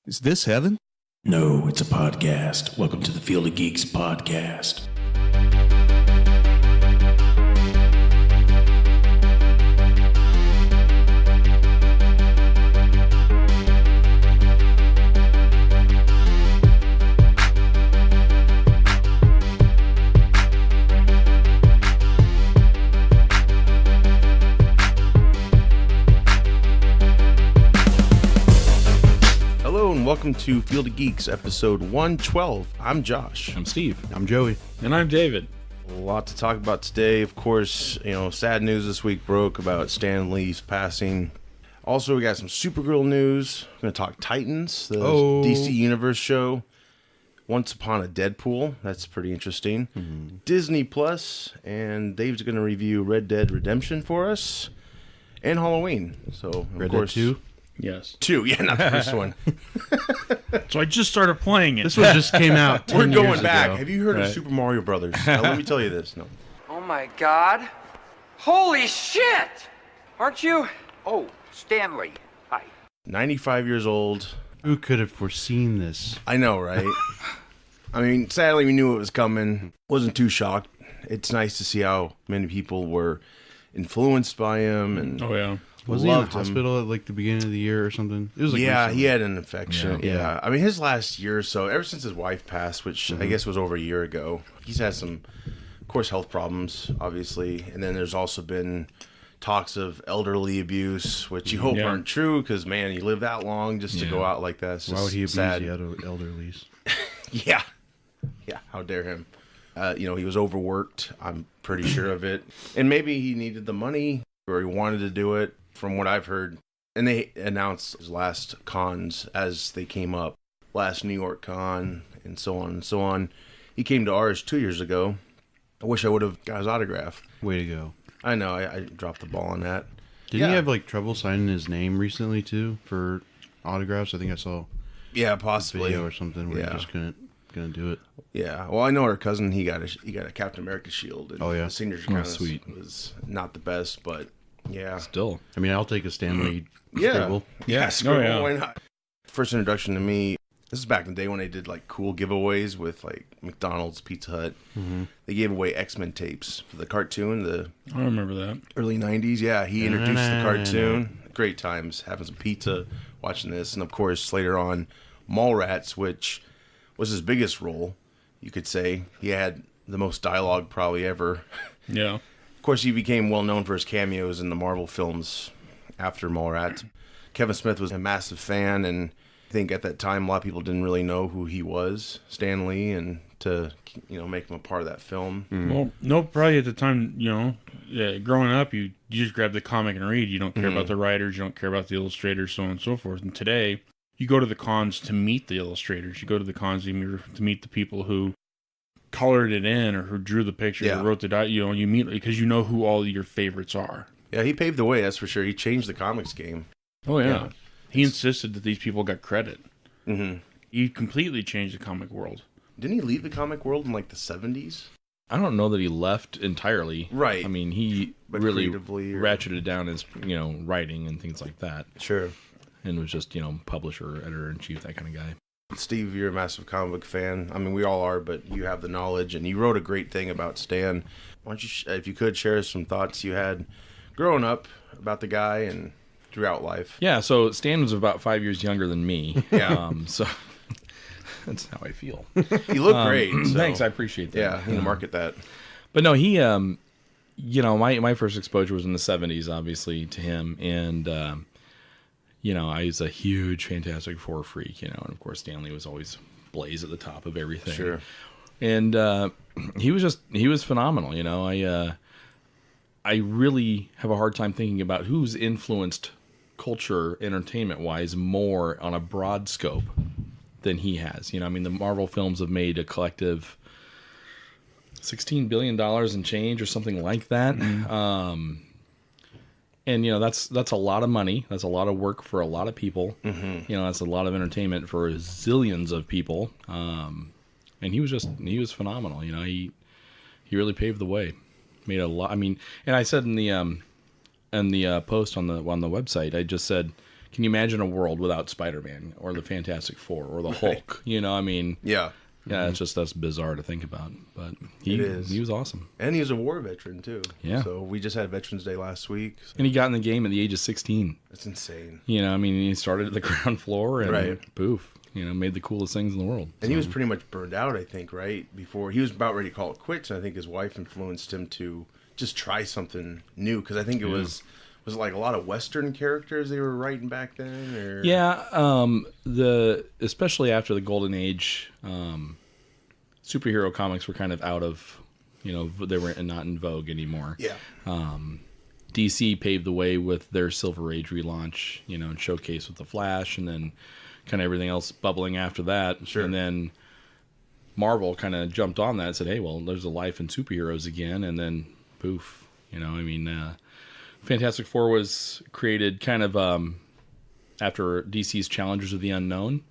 Is this heaven? No, it's a podcast. Welcome to the Field of Geeks podcast. Welcome to Field of Geeks, episode 112. I'm Josh. I'm Steve. I'm Joey. And I'm David. A lot to talk about today. Of course, sad news this week broke about Stan Lee's passing. Also, we got some Supergirl news. We're going to talk Titans, the DC Universe show. Once Upon a Deadpool. That's pretty interesting. Mm-hmm. Disney Plus, and Dave's going to review Red Dead Redemption for us. And Halloween. So, Red Dead 2? Yes. 2, yeah, not the first one. So I just started playing it. This one just came out 10 We're going years back. ago. Have you heard of Super Mario Brothers? Now, let me tell you this. No. Oh my God. Holy shit! Aren't you? Oh, Stanley. Hi. 95 years old. Who could have foreseen this? I know, right? I mean, sadly, we knew it was coming. Wasn't too shocked. It's nice to see how many people were influenced by him. And oh, yeah. Was he in the hospital at like the beginning of the year or something? It was like recently. He had an infection. Yeah. I mean, his last year or so, ever since his wife passed, which I guess was over a year ago, he's had some, of course, health problems, obviously. And then there's also been talks of elderly abuse, which you hope aren't true because, man, you live that long just to go out like that. Why would he abuse the elderlies? Yeah, how dare him. He was overworked. I'm pretty sure of it. And maybe he needed the money or he wanted to do it. From what I've heard, and they announced his last cons as they came up, last New York con, and so on and so on. He came to ours 2 years ago. I wish I would have got his autograph. Way to go. I know, I dropped the ball on that. Didn't he have like trouble signing his name recently too for autographs? I think I saw possibly a video or something where he just couldn't do it. Yeah, well, I know our cousin, he got a Captain America shield. And the seniors kind of sweet. Was not the best, but yeah. Still. I mean, I'll take a Stanley scribble. Yeah, scribble, why not? First introduction to me, this is back in the day when they did like cool giveaways with like McDonald's, Pizza Hut. Mm-hmm. They gave away X-Men tapes for the cartoon, I remember that. Early 90s. Yeah, he introduced the cartoon. Great times, having some pizza, watching this. And of course, later on, Mallrats, which was his biggest role, you could say. He had the most dialogue probably ever. Yeah. Of course, he became well known for his cameos in the Marvel films after Mallrats. Kevin Smith was a massive fan, and I think at that time a lot of people didn't really know who he was, Stan Lee, and to make him a part of that film. Well, no, probably at the time, growing up, you just grab the comic and read. You don't care about the writers, you don't care about the illustrators, so on and so forth. And today, you go to the cons to meet the illustrators. You go to the cons to meet the people who colored it in or who drew the picture or wrote the you meet because you know who all your favorites are. Yeah, he paved the way, that's for sure. He changed the comics game. Oh yeah. He insisted that these people got credit. Mm-hmm. He completely changed the comic world. Didn't he leave the comic world in like the 70s? I don't know that he left entirely. Right. I mean, he really ratcheted down his writing and things like that. Sure. And was just publisher, editor-in-chief, that kind of guy. Steve, you're a massive comic book fan. I mean, we all are, but you have the knowledge, and you wrote a great thing about Stan. Why don't you, if you could, share some thoughts you had growing up about the guy and throughout life? Yeah, so Stan was about 5 years younger than me. Yeah. So that's how I feel. You look great. So. Thanks, I appreciate that. Yeah, I'm going to market that. But no, he, my first exposure was in the 70s, obviously, to him, and I was a huge Fantastic Four freak, and of course Stan Lee was always blaze at the top of everything. Sure. And he was phenomenal, I really have a hard time thinking about who's influenced culture, entertainment-wise, more on a broad scope than he has. The Marvel films have made a collective $16 billion and change or something like that. Mm-hmm. And that's a lot of money. That's a lot of work for a lot of people. Mm-hmm. That's a lot of entertainment for zillions of people. And he was phenomenal. He really paved the way. Made a lot. I mean, and I said in the post on the website, I just said can you imagine a world without Spider-Man or the Fantastic Four or the Hulk? You know, I mean, Yeah. yeah, it's just that's bizarre to think about. But he was awesome, And he was a war veteran, too. Yeah. So we just had Veterans Day last week. So and he got in the game at the age of 16. it's insane. You know, I mean, he started at the ground floor and Right. poof, you know, made the coolest things in the world. And he was pretty much burned out, I think, right? Before he was about ready to call it quits. And I think his wife influenced him to just try something new. Because I think it was it like a lot of Western characters they were writing back then? Or... Yeah, especially after the Golden Age, superhero comics were kind of out of, you know, they were not in vogue anymore. Yeah. DC paved the way with their Silver Age relaunch, you know, and showcase with the Flash, and then kind of everything else bubbling after that. Sure. And then Marvel kind of jumped on that and said, hey, well, there's a life in superheroes again. And then poof, you know, I mean, Fantastic Four was created kind of after DC's Challengers of the Unknown,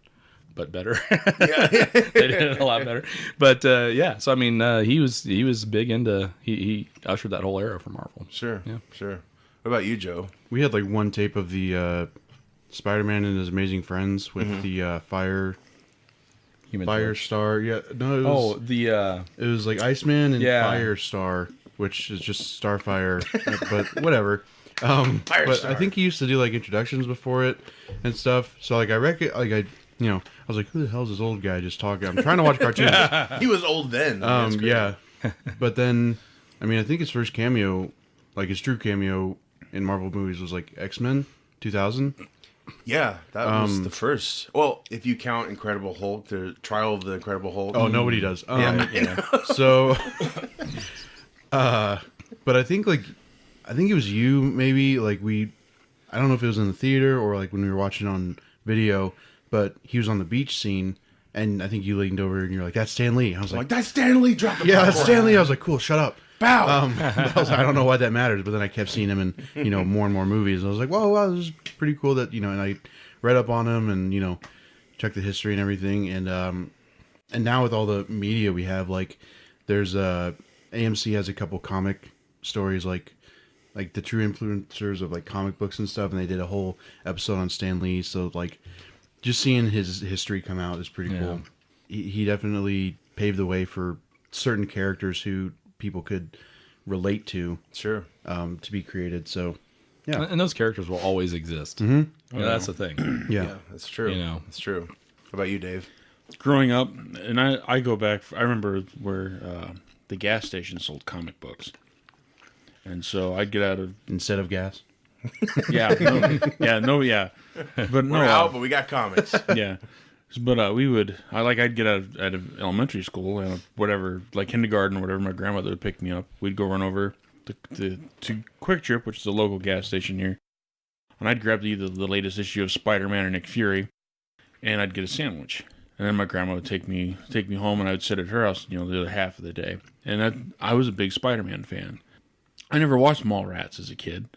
but better. Yeah. They did it a lot better. But yeah, so I mean, he was big into he ushered that whole era for Marvel. Sure. Yeah. Sure. What about you, Joe? We had like one tape of the Spider-Man and his Amazing Friends with the Human Torch. Firestar. Yeah, no, it was, the it was like Iceman and Yeah. Firestar, which is just Starfire, but whatever. But I Firestar. think he used to do like introductions before it and stuff. So like I was like, who the hell's this old guy just talking? I'm trying to watch cartoons. He was old then. That's great. Yeah, but then I mean I think his first cameo, like his true cameo in Marvel movies, was like X-Men 2000. Yeah, that was the first. Well, if you count Incredible Hulk, the Trial of the Incredible Hulk. Oh, nobody does. Yeah. So, but I think it was you maybe I don't know if it was in the theater or like when we were watching on video, but he was on the beach scene and I think you leaned over and you're like, that's Stan Lee. I was I'm like, like, that's Stan Lee dropping. yeah, that's Stan Lee. I was like, cool, shut up. Bow. I was like, I don't know why that matters, but then I kept seeing him in, you know, more and more movies. I was like, whoa, wow, this is pretty cool that, you know, and I read up on him and, you know, checked the history and everything. And now with all the media we have, like there's AMC has a couple comic stories like the true influencers of like comic books and stuff. And they did a whole episode on Stan Lee. So like just seeing his history come out is pretty cool. He definitely paved the way for certain characters who people could relate to, Sure. to be created. So, yeah, and those characters will always exist. Mm-hmm. Yeah, that's the thing. yeah. That's true. You know. That's true. What about you, Dave? Growing up, and I go back, I remember where the gas station sold comic books. And so I'd get out of, Instead of gas. but We're out, but we got comics. yeah. But I'd get out of elementary school and whatever, like kindergarten or whatever. My grandmother would pick me up. We'd go run over to Quick Trip, which is a local gas station here, and I'd grab either the latest issue of Spider-Man or Nick Fury, and I'd get a sandwich. And then my grandma would take me home, and I would sit at her house, you know, the other half of the day. And I was a big Spider-Man fan. I never watched Mallrats as a kid.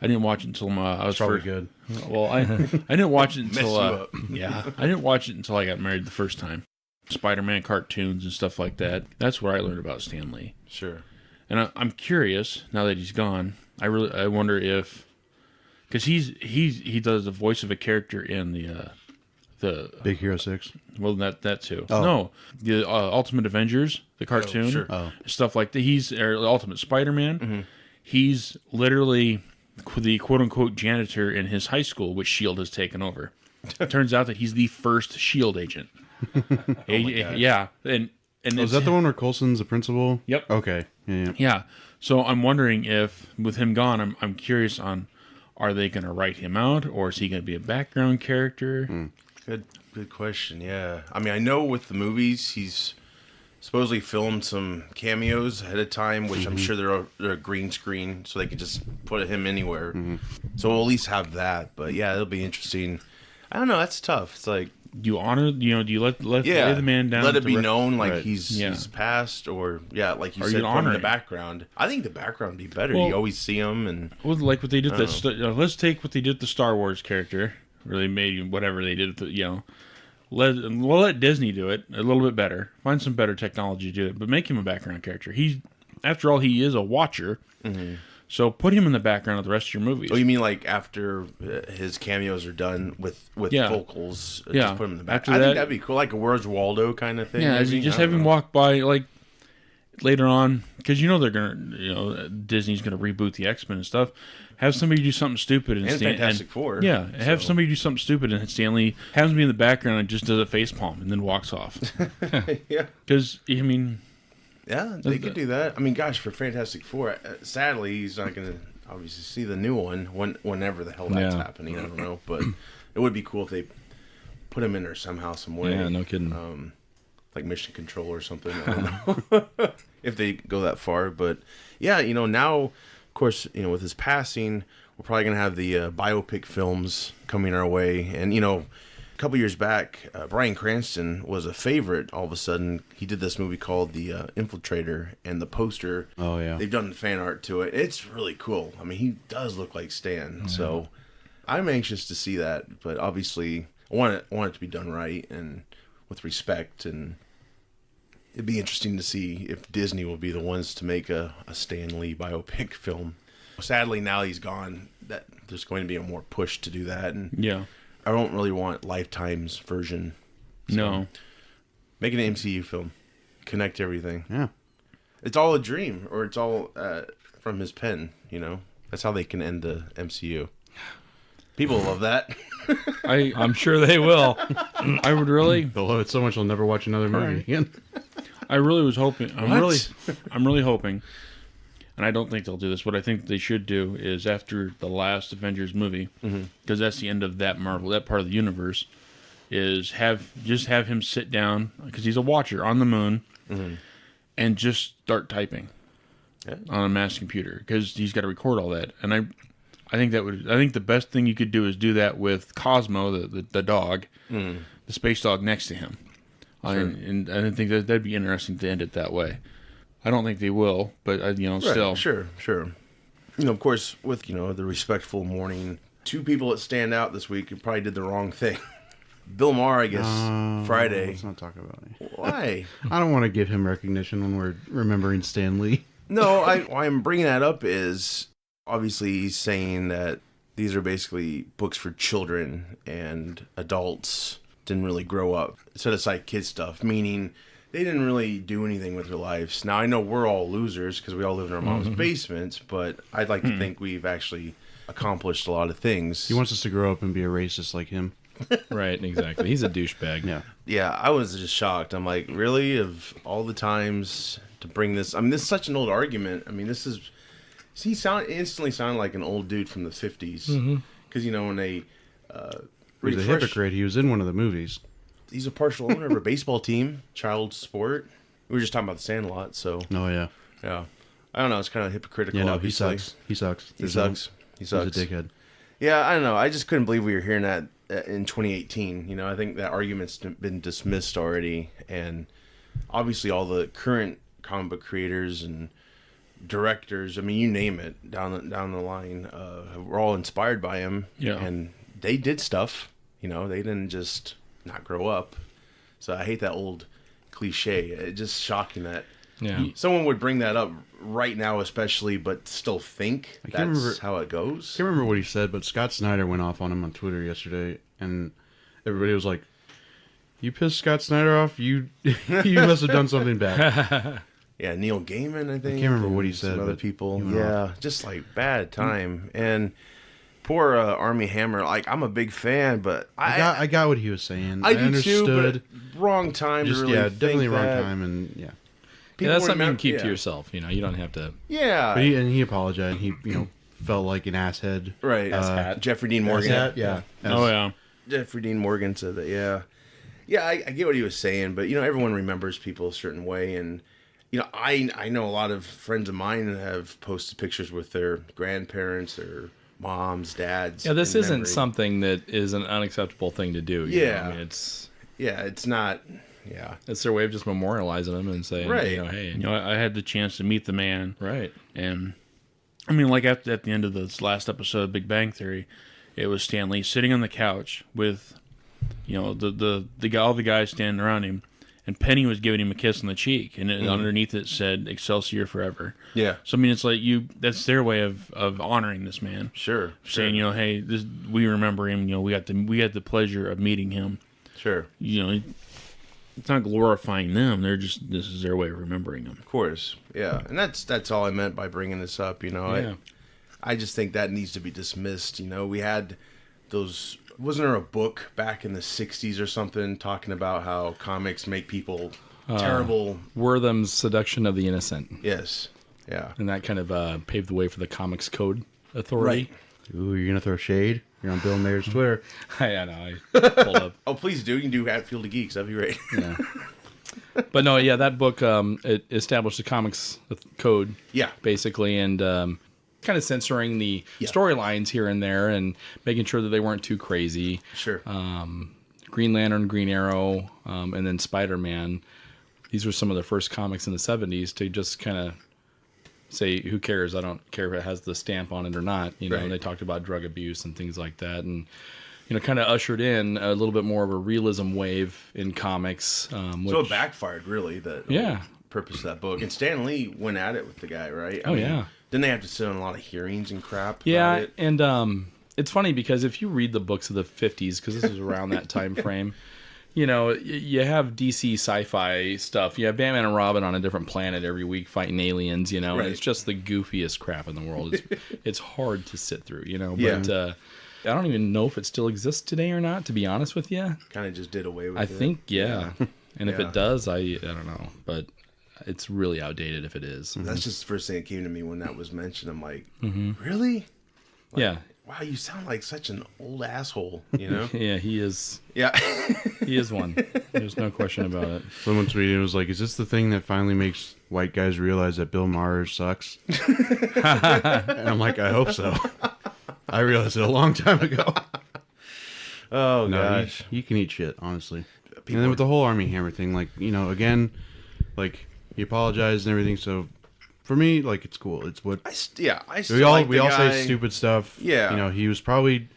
I didn't watch it until I was Probably first. good. Well, I didn't watch it until Mess you up. I didn't watch it until I got married the first time. Spider-Man cartoons and stuff like that. That's where I learned about Stan Lee. Sure. And I'm curious now that he's gone. I wonder if because he does the voice of a character in the Big Hero 6. well that too. Oh. No, the Ultimate Avengers, the cartoon, sure. Oh. stuff like that. He's the Ultimate Spider-Man. He's literally the quote-unquote janitor in his high school, which S.H.I.E.L.D. has taken over. It turns out that he's the first S.H.I.E.L.D. agent. Yeah. And Was that the one where Coulson's the principal? Yep. Okay. Yeah. Yeah. So I'm wondering if, with him gone, I'm curious on, are they going to write him out, or is he going to be a background character? Good question. Yeah. I mean, I know with the movies, he's supposedly filmed some cameos ahead of time, which I'm sure they're a green screen, so they could just put him anywhere. So we'll at least have that. But yeah, it'll be interesting. I don't know. That's tough. It's like, Do you honor, do you let lay the man down? let it to be re- known like Right. he's passed, or like you Or said, you'd put him honor in the him. background. background. I think the background would be better. Well- you always see him, and Well, like what they did. Oh. Let's take what they did with the Star Wars character, or they made whatever they did. We'll let Disney do it a little bit better. Find some better technology to do it, but make him a background character. After all, he is a watcher. So put him in the background of the rest of your movies. Oh, you mean like after his cameos are done with vocals? Just put him in the back. I think that'd be cool, like a Where's Waldo kind of thing. Yeah, maybe? just have him walk by like later on, because they're gonna, Disney's gonna reboot the X-Men and stuff. Have somebody do something stupid and Fantastic Four. Yeah, have somebody do something stupid and Stanley has him be in the background and just does a face palm and then walks off. Yeah, because I mean. Yeah, they could do that. I mean, gosh, for Fantastic Four, sadly, he's not going to obviously see the new one whenever the hell that's happening. I don't know, but it would be cool if they put him in there somehow, some way. Yeah, no kidding. Like Mission Control or something. I don't know if they go that far. But yeah, now, of course, with his passing, we're probably going to have the biopic films coming our way. And, a couple years back, Bryan Cranston was a favorite. All of a sudden, he did this movie called The Infiltrator, and the poster. Oh yeah, they've done fan art to it. It's really cool. I mean, he does look like Stan. So I'm anxious to see that. But obviously, I want it to be done right and with respect. And it'd be interesting to see if Disney will be the ones to make a Stan Lee biopic film. Sadly, now he's gone. That there's going to be a more push to do that. And Yeah. I don't really want Lifetime's version. So No. Make an MCU film. Connect everything. yeah. It's all a dream, or it's all from his pen, That's how they can end the MCU. People love that. I'm sure they will. I would really, They'll love it so much they'll never watch another movie again. I really was hoping. I'm What? really hoping, and I don't think they'll do this. What I think they should do is after the last Avengers movie, because that's the end of that that part of the universe, is have him sit down because he's a watcher on the moon, and just start typing on a mass computer because he's got to record all that. And I think the best thing you could do is do that with Cosmo, the dog, the space dog next to him. Sure. And I think that'd be interesting to end it that way. I don't think they will, but still. Sure. Of course, with the respectful mourning, two people that stand out this week who probably did the wrong thing. Bill Maher, I guess, Friday. Let's not talk about it. Why? I don't want to give him recognition when we're remembering Stan Lee. No, why I'm bringing that up is obviously he's saying that these are basically books for children and adults didn't really grow up. Set aside kid stuff, meaning they didn't really do anything with their lives. Now, I know we're all losers because we all live in our mom's basements, but I'd like to think we've actually accomplished a lot of things. He wants us to grow up and be a racist like him. Right, exactly. He's a douchebag. Yeah. Yeah, I was just shocked. I'm like, really? Of all the times to bring this... I mean, this is such an old argument. I mean, this is... He instantly sounded like an old dude from the 50s. Because, when they... He's a hypocrite. He was in one of the movies. He's a partial owner of a baseball team, child sport. We were just talking about the Sandlot, so... Oh, yeah. Yeah. I don't know. It's kind of hypocritical, Yeah, no, obviously. He sucks. He sucks. He's a dickhead. Yeah, I don't know. I just couldn't believe we were hearing that in 2018. I think that argument's been dismissed already, and obviously all the current comic book creators and directors, I mean, you name it, down the line, were all inspired by him. Yeah. And they did stuff. They didn't just not grow up. So I hate that old cliche. It's just shocking that someone would bring that up right now, especially, but still think that's how it goes. I can't remember what he said, but Scott Snyder went off on him on Twitter yesterday, and everybody was like, "You pissed Scott Snyder off? You must have done something bad." Yeah, Neil Gaiman, I think. I can't remember what he said. Some other but people. Yeah, just like bad time. And poor Armie Hammer. Like, I'm a big fan, but I got what he was saying. I do understood. too, but wrong time Just to really think definitely wrong that. time, and yeah. That's something you can keep to yourself. You don't have to. Yeah. But he apologized. He felt like an asshead. Right. Jeffrey Dean Morgan. Asshat, yeah. Yeah. Jeffrey Dean Morgan said that. Yeah. Yeah, I get what he was saying, but everyone remembers people a certain way, and I know a lot of friends of mine that have posted pictures with their grandparents, their moms, dads. Yeah, this in isn't memory. something that is an unacceptable thing to do. Yeah. I mean, it's not. Yeah. It's their way of just memorializing them and saying, Right. hey. I had the chance to meet the man. Right. And, I mean, like at the end of this last episode of Big Bang Theory, it was Stan Lee sitting on the couch with, all the guys standing around him. and Penny was giving him a kiss on the cheek, and underneath it said "Excelsior Forever." Yeah. So I mean, it's like that's their way of honoring this man. Sure. Saying, hey, we remember him. We had the pleasure of meeting him. Sure. It's not glorifying them. This is their way of remembering them. Of course. Yeah. And that's all I meant by bringing this up. Yeah. I just think that needs to be dismissed. We had those. Wasn't there a book back in the 60s or something talking about how comics make people terrible? Wortham's Seduction of the Innocent. Yes. Yeah. And that kind of paved the way for the Comics Code Authority. Right. Ooh, you're gonna throw shade? You're on Bill Mayer's Twitter. I know. I pulled up. Oh, please do. You can do at Field of Geeks. That'd be great. Yeah. But no, yeah, that book it established the Comics Code. Yeah. Basically, and kind of censoring the storylines here and there and making sure that they weren't too crazy. Sure. Green Lantern, Green Arrow, and then Spider-Man. These were some of the first comics in the 70s to just kind of say, who cares? I don't care if it has the stamp on it or not. Right. And they talked about drug abuse and things like that. And, kind of ushered in a little bit more of a realism wave in comics. So it backfired, really, the purpose of that book. And Stan Lee went at it with the guy, right? I mean, didn't they have to sit on a lot of hearings and crap about it? And it's funny because if you read the books of the 50s, because this was around that time frame, you have DC sci-fi stuff. You have Batman and Robin on a different planet every week fighting aliens, and it's just the goofiest crap in the world. It's hard to sit through, but I don't even know if it still exists today or not, to be honest with you. Kind of just did away with it. I think, yeah. And if it does, I don't know, but it's really outdated if it is. That's just the first thing that came to me when that was mentioned. I'm like, really? Yeah. Wow, you sound like such an old asshole, Yeah, he is. Yeah. He is one. There's no question about it. Someone tweeted, it was like, is this the thing that finally makes white guys realize that Bill Maher sucks? And I'm like, I hope so. I realized it a long time ago. Oh, gosh. You can eat shit, honestly. And then with the whole Army Hammer thing, again, he apologized and everything, so for me, it's cool. It's what I still we all say stupid stuff. Yeah. He was probably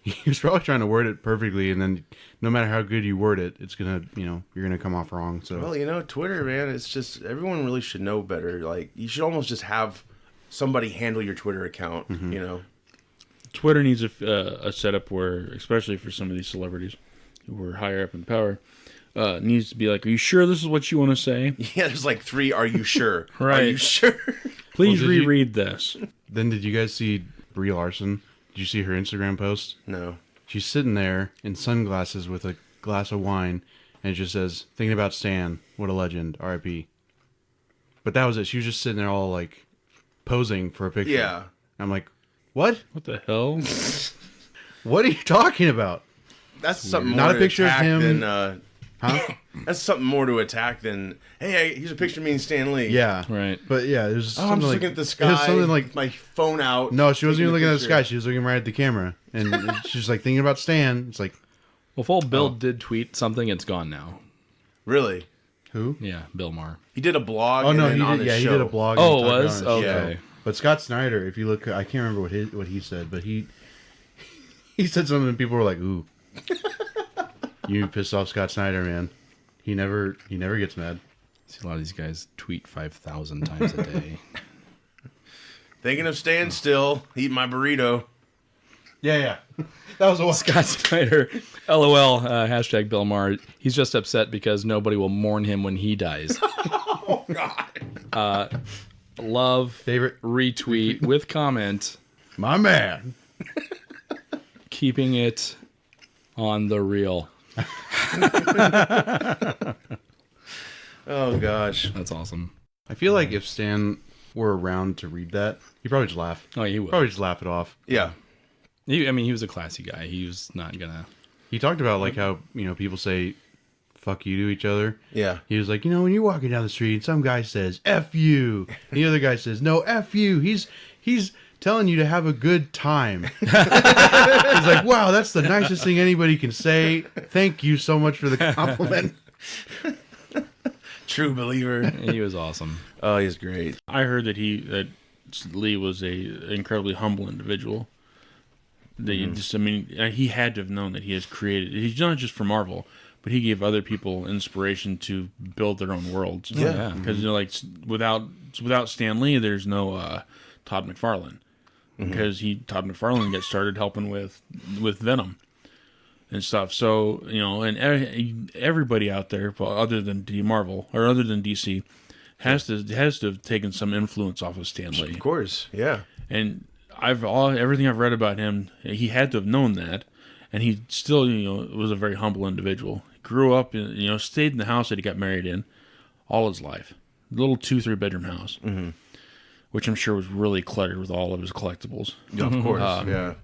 trying to word it perfectly, and then no matter how good you word it, it's gonna you're gonna come off wrong. So well, Twitter, man, it's just everyone really should know better. You should almost just have somebody handle your Twitter account. Twitter needs a setup where, especially for some of these celebrities who are higher up in power, needs to be like, are you sure this is what you want to say? Yeah, there's 3, are you sure? Right. Are you sure? Please reread this. Then did you guys see Brie Larson? Did you see her Instagram post? No. She's sitting there in sunglasses with a glass of wine, and it just says, thinking about Stan, what a legend, R.I.P. But that was it. She was just sitting there all, posing for a picture. Yeah. I'm like, what? What the hell? What are you talking about? That's something more Not a to picture of attack him. Than, Huh? that's something more to attack than, hey, here's a picture of me and Stan Lee. Yeah. Right. But yeah, it was I'm just looking at the sky. It was something like, my phone out. no, she wasn't even looking at the picture. sky. She was looking right at the camera. And she's thinking about Stan. It's like, Well, if old Bill did tweet something, it's gone now. Really? who? Yeah, Bill Maher. He did a blog. Oh, no, and then he on did. the Yeah, show. he did a blog. Oh, and it talked was? on his show. Okay. But Scott Snyder, if you look, I can't remember what he said, but he said something and people were like, ooh. You pissed off Scott Snyder, man. He never gets mad. See a lot of these guys tweet 5,000 times a day. Thinking of staying still, eating my burrito. Yeah. That was a Scott Snyder, LOL, hashtag Bill Maher. He's just upset because nobody will mourn him when he dies. Oh, God. Love, favorite retweet with comment, my man. keeping it on the real. Oh, gosh. That's awesome. I feel like if Stan were around to read that, he'd probably just laugh. Oh, he would. Probably just laugh it off. Yeah. He was a classy guy. He was not gonna. He talked about how people say "fuck you" to each other. Yeah. He was like, when you're walking down the street, and some guy says "f you," and the other guy says, "No, f you." He's telling you to have a good time. He's like, wow, that's the nicest thing anybody can say. Thank you so much for the compliment. True believer. He was awesome. Oh, he's great. I heard that Lee was a incredibly humble individual. He had to have known that he has created. He's not just for Marvel, but he gave other people inspiration to build their own worlds. Yeah. Because like without Stan Lee, there's no Todd McFarlane. Because Todd McFarlane got started helping with Venom and stuff. So and everybody out there, other than Marvel or other than DC, has to have taken some influence off of Stan Lee. Of course, yeah. And everything I've read about him, he had to have known that, and he still was a very humble individual. He grew up, stayed in the house that he got married in all his life, little 2-3 bedroom house. Which I'm sure was really cluttered with all of his collectibles. Yeah, of course, yeah.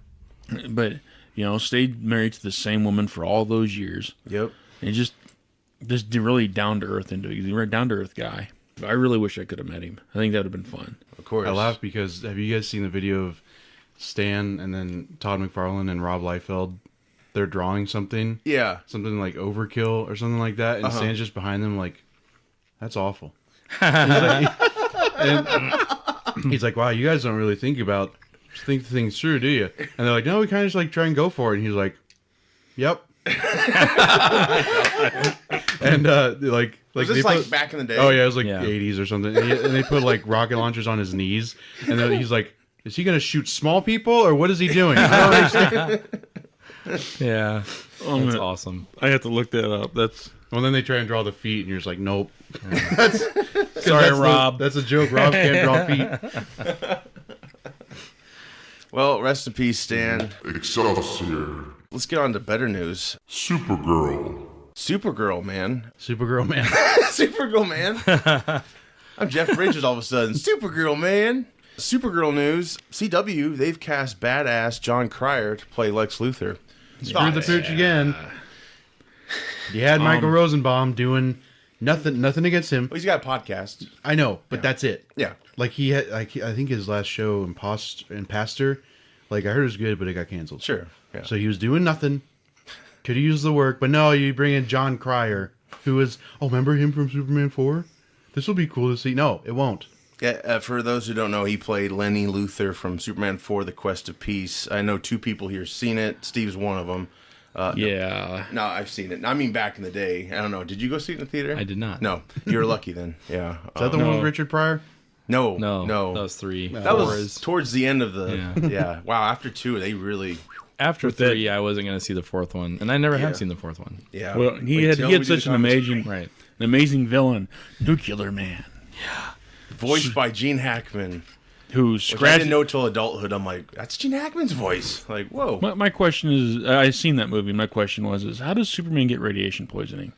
But, stayed married to the same woman for all those years. Yep. And just really down-to-earth he's a down-to-earth guy. I really wish I could have met him. I think that would have been fun. Of course. I laugh because have you guys seen the video of Stan and then Todd McFarlane and Rob Liefeld? They're drawing something. Yeah. Something like Overkill or something like that. And Stan's just behind them like, that's awful. He's like, wow, you guys don't really think things through, do you? And they're like, no, we kind of just like try and go for it. And he's like, yep. And Was this like back in the day? Oh yeah, it was like the 80s or something. And they put like rocket launchers on his knees. And then he's like, is he going to shoot small people or what is he doing? I don't understand. Yeah. That's awesome. I have to look that up. Well, then they try and draw the feet, and you're just like, nope. Sorry, Rob. That's a joke. Rob can't draw feet. Well, rest in peace, Stan. Excelsior. Let's get on to better news. Supergirl. Supergirl, man. Supergirl, man. Supergirl, man. I'm Jeff Bridges all of a sudden. Supergirl, man. Supergirl news. CW, they've cast badass John Cryer to play Lex Luthor. Screwed the pooch again. You had Michael Rosenbaum doing nothing against him. Well, he's got a podcast. I know, but that's it. Yeah. Like he had, I think his last show, Imposter, like I heard it was good, but it got canceled. Sure. Yeah. So he was doing nothing. Could have used the work, but no, you bring in John Cryer, who is, remember him from Superman 4? This will be cool to see. No, it won't. Yeah, for those who don't know, he played Lenny Luthor from Superman 4, The Quest of Peace. I know 2 people here seen it. Steve's one of them. Yeah. No, I've seen it. I mean, back in the day. I don't know. Did you go see it in the theater? I did not. No. You were lucky then. Yeah. Is that the one with Richard Pryor? No. No. That was 3. That was towards the end of the... Yeah. Wow, after 2, they really... After 3, I wasn't going to see the 4th one. And I never have seen the 4th one. Yeah. Well, he had such an amazing villain. Nuclear Man. Yeah. Voiced by Gene Hackman. Who Which I didn't know till adulthood. I'm like, that's Gene Hackman's voice. Like, whoa. My question is, I've seen that movie. My question was, how does Superman get radiation poisoning?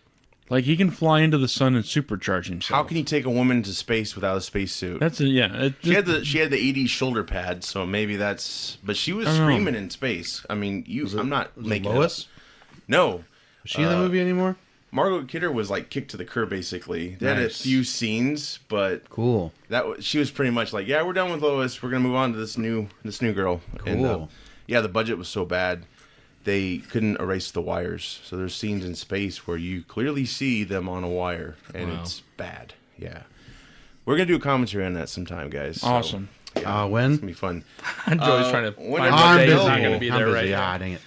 Like, he can fly into the sun and supercharge himself. How can he take a woman to space without a spacesuit? She had the 80s shoulder pad, so maybe that's... But she was screaming in space. I mean, I'm not making Lois? it up. No. Is she in the movie anymore? Margot Kidder was like kicked to the curb, basically. They had a few scenes, but cool. She was pretty much like, yeah, we're done with Lois. We're gonna move on to this new girl. Cool. And, the budget was so bad they couldn't erase the wires. So there's scenes in space where you clearly see them on a wire, and it's bad. Yeah, we're gonna do a commentary on that sometime, guys. Awesome. So, yeah, when? It's gonna be fun. Joey's trying to find when what day he's available. not going to be there right now. Dang it.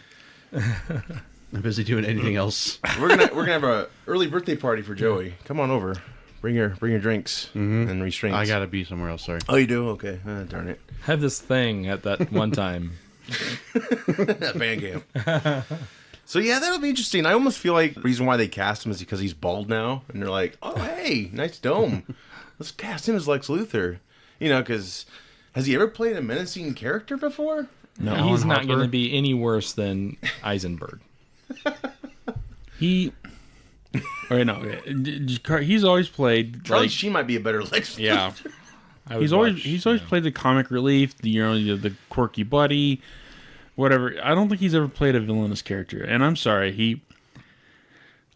I'm busy doing anything else. We're gonna have a early birthday party for Joey. Come on over. Bring your drinks and restraints. I gotta be somewhere else. Sorry. Oh, you do? Okay. Darn it. I have this thing at that one time. Band camp. So yeah, that'll be interesting. I almost feel like the reason why they cast him is because he's bald now, and they're like, "Oh, hey, nice dome. Let's cast him as Lex Luthor." Because has he ever played a menacing character before? No, he's not going to be any worse than Eisenberg. He's always played Charlie Sheen might be a better Lex Luthor. Yeah. He's always played the comic relief, the quirky buddy, whatever. I don't think he's ever played a villainous character. And I'm sorry,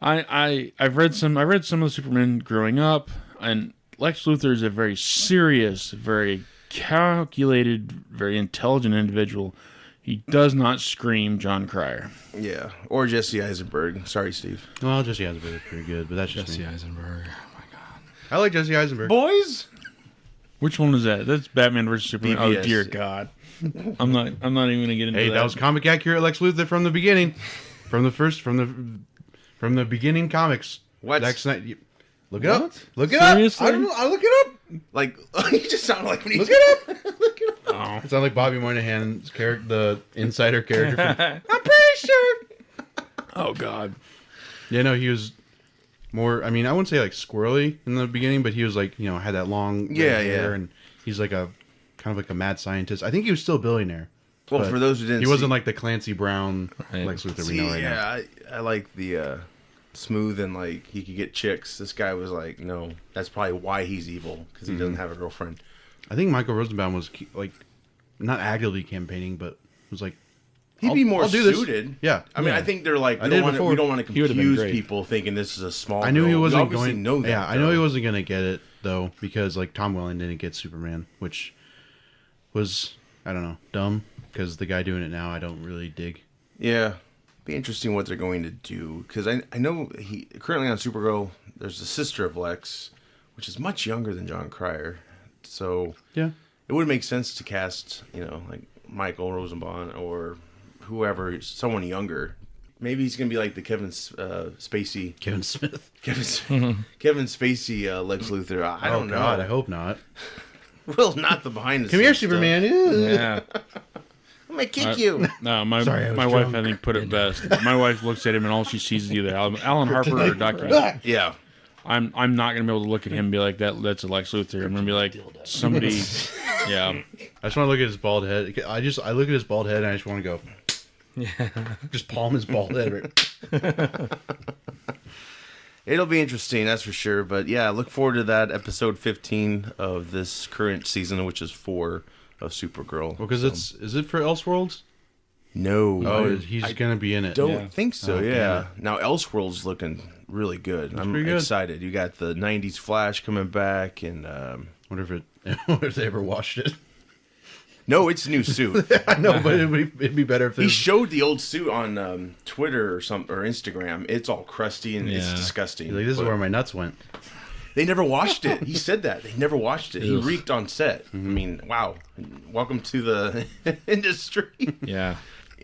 I've read some of the Superman growing up, and Lex Luthor is a very serious, very calculated, very intelligent individual. He does not scream John Cryer. Yeah, or Jesse Eisenberg. Sorry, Steve. Well, Jesse Eisenberg is pretty good, but that's just Jesse me. Eisenberg. Oh my god. I like Jesse Eisenberg. Boys. Which one is that? That's Batman versus Superman. BVS. Oh dear God. I'm not even gonna get into that. Hey, that was comic accurate Lex Luthor from the beginning, from the From the beginning comics. What? Zack Snyder. Look it up. Look it Seriously? up. I don't know. I look it up. Like, you just sound like when you Look it up. Oh. It sounds like Bobby Moynihan's character, the insider character. From, I'm pretty sure. Oh, God. Yeah, no, he was more. I mean, I wouldn't say like squirrely in the beginning, but he was like, had that long red hair, and he's like a kind of like a mad scientist. I think he was still a billionaire. Well, for those who didn't, he wasn't like the Clancy Brown Right. Lex Luthor we know right now. Yeah, I like the smooth and like he could get chicks. This guy was like, no, that's probably why he's evil because he doesn't have a girlfriend. I think Michael Rosenbaum was like not actively campaigning, but was like, He'd be more I'll do this. suited. Yeah. I mean, I think they're like, we don't want to He would've been confuse great. people thinking this is a small. I knew he girl. wasn't We obviously going. Know that, yeah, I know though. he wasn't going to get it though because like Tom Welling didn't get Superman, which was I don't know dumb because the guy doing it now I don't really dig. Yeah, be interesting what they're going to do because I know he currently on Supergirl. There's the sister of Lex, which is much younger than John Cryer, so Yeah. it would make sense to cast like Michael Rosenbaum or whoever, someone younger. Maybe he's gonna be like the Kevin Spacey, Kevin Smith. Kevin Spacey Lex Luthor. I don't know. God, I hope not. Well, not the behind the Come scenes here, stuff. Superman. Yeah. I'm gonna kick you. No, my Sorry, I was my wife, drunk. I think, put it best. My wife looks at him and all she sees is either Alan Harper or Ducky. Yeah. I'm not gonna be able to look at him and be like that's a Lex Luthor. I'm gonna be like somebody. Yeah. I just want to look at his bald head. I look at his bald head and I just want to go. Yeah. Just palm his bald head. Right? It'll be interesting, that's for sure. But yeah, look forward to that episode 15 of this current season, which is 4 of Supergirl. Well, because is it for Elseworlds? No. Oh, he's gonna be in it. Don't think so. Oh, damn Yeah. it. Now Elseworlds looking really good. I'm pretty good. excited. You got the '90s Flash coming back, and Wonder if they ever watched it. no, it's a new suit. I know, but it'd be better if He they. showed the old suit on Twitter or Instagram. It's all crusty and it's Yeah. disgusting. Like, this is But where my nuts went. they never watched it. He said that they never watched it. He reeked on set. I mean, wow. Welcome to the industry. Yeah.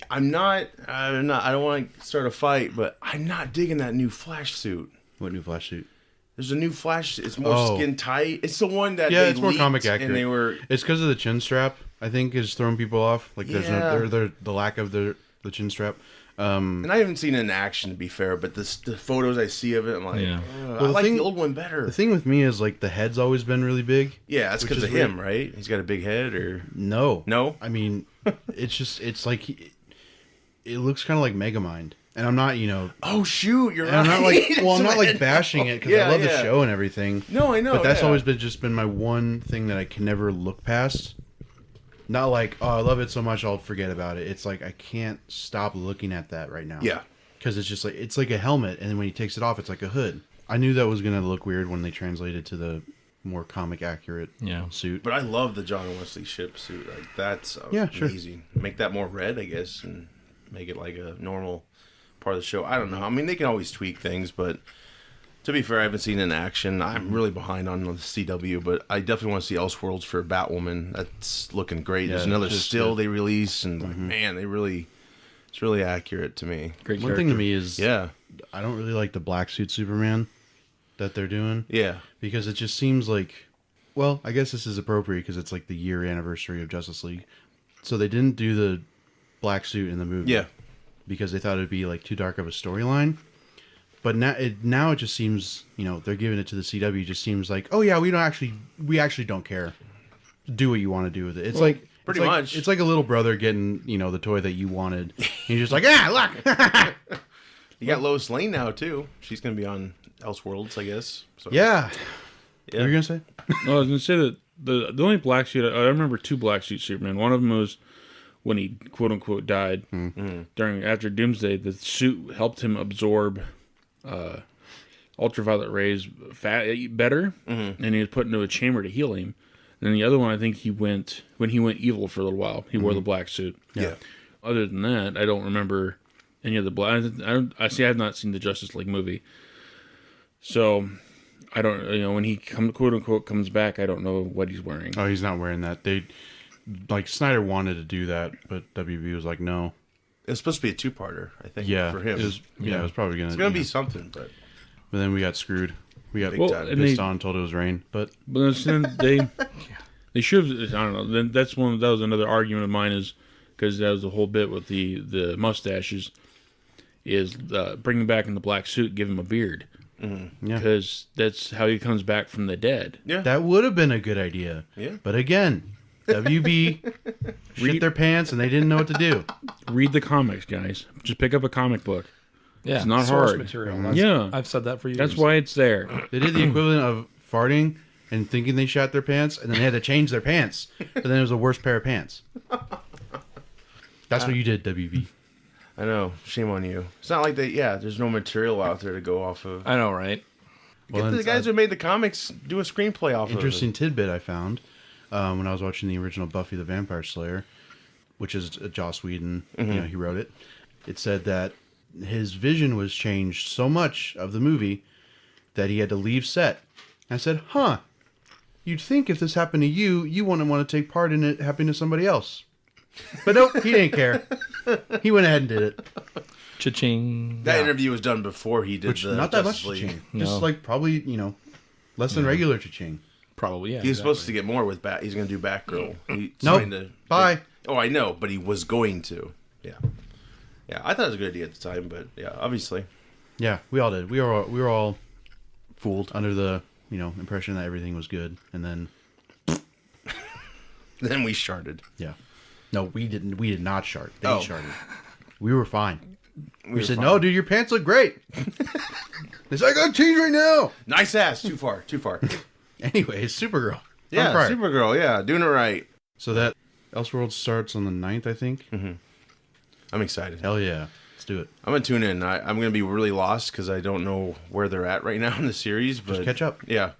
I don't want to start a fight, but I'm not digging that new Flash suit. What new Flash suit? There's a new Flash. It's more skin tight. It's the one that Yeah, they it's more leaked comic accurate. and they were. It's because of the chin strap. I think is throwing people off. Like there's Yeah. the lack of the chin strap. And I haven't seen it in action, to be fair, but the photos I see of it, I'm like, Yeah. I the like thing- the old one better. The thing with me is like the head's always been really big. Yeah, that's which because is of him, right? He's got a big head, or No, No? I mean, it's like it looks kind of like Megamind, and I'm not oh shoot, you're and right. I'm not like That's I'm not what like I bashing know. it because Yeah, I love the yeah. show and everything. No, I know, but that's yeah. always been my one thing that I can never look past. Not like I love it so much I'll forget about it. It's like I can't stop looking at that right now. Yeah. because it's just like it's like a helmet, and then when he takes it off, it's like a hood. I knew that was gonna look weird when they translated to the more comic accurate suit. But I love the John Wesley Shipp suit. Like that's Yeah, sure. amazing. Make that more red, I guess, and make it like a normal part of the show. I don't know. I mean, they can always tweak things, but to be fair, I haven't seen it in action. I'm really behind on the CW, but I definitely want to see Elseworlds for Batwoman. That's looking great. There's Yeah, another it's just still good. they release, and like, man, it's really accurate to me. Great One thing to me is Yeah, I don't really like the black suit Superman that they're doing. yeah, Because it just seems like, well, I guess this is appropriate because it's like the year anniversary of Justice League. So they didn't do the black suit in the movie. yeah. Because they thought it'd be like too dark of a storyline. But now it just seems, they're giving it to the CW. It just seems like, oh yeah, we actually don't care. Do what you want to do with it. It's pretty it's like- much. It's like a little brother getting, the toy that you wanted. And you're just like, look. You got Lois Lane now too. She's gonna be on Elseworlds, I guess. So, Yeah. Yeah. What were you gonna say? No, I was gonna say that the only black suit I remember 2 black suit Superman. One of them was when he quote unquote died after Doomsday. The suit helped him absorb ultraviolet rays better, and he was put into a chamber to heal him. And then the other one, I think when he went evil for a little while. He wore the black suit. Yeah. Other than that, I don't remember any of the black. I have not seen the Justice League movie, so I don't. When he quote unquote comes back, I don't know what he's wearing. Oh, he's not wearing that. Snyder wanted to do that, but WB was like, no. It's supposed to be a two-parter, I think. Yeah, for him. It was, it was probably gonna. It's gonna be something, but then we got screwed. We got time. pissed on, told it was rain. But then they should have. I don't know. Then that was another argument of mine, is because that was the whole bit with the mustaches, is bring him back in the black suit, give him a beard. Yeah. Because that's how he comes back from the dead. yeah, that would have been a good idea. Yeah. But again, WB shit their pants and they didn't know what to do. Read the comics, guys. Just pick up a comic book. Yeah, It's not source hard. material. Yeah. I've said that for years. That's why it's there. They did the equivalent of farting and thinking they shat their pants, and then they had to change their pants. But then it was the worst pair of pants. That's what you did, WB. I know. Shame on you. It's not like there's no material out there to go off of. I know, right? Get Well, the guys who made the comics do a screenplay off Interesting of it. tidbit I found when I was watching the original Buffy the Vampire Slayer, which is Joss Whedon. He wrote it. It said that his vision was changed so much of the movie that he had to leave set. I said, "Huh? You'd think if this happened to you, you wouldn't want to take part in it happening to somebody else." But nope, he didn't care. He went ahead and did it. Cha-ching. That interview was done before he did Which the not that much Justice League. cha-ching. No. Just like probably less than regular cha-ching. Probably, yeah. He was supposed to get more with He's going to do Batgirl. He's Nope. trying to- Bye. Oh, I know, but he was going to. Yeah. Yeah, I thought it was a good idea at the time, but yeah, obviously. Yeah, we all did. We were all Fooled. under the impression that everything was good, and then Then we sharded. yeah, no, we didn't. We did not shart. They Oh. sharted. We were fine. We were said, fine. "No, dude, your pants look great." It's like, I gotta change right now. Nice ass. Too far. Too far. Anyway, it's Supergirl. Yeah, I'm proud. Supergirl. Yeah, doing it right. So that Elseworld starts on the 9th, I think. I'm excited. Hell yeah, let's do it. I'm going to tune in. I'm going to be really lost because I don't know where they're at right now in the series. But catch up. Yeah.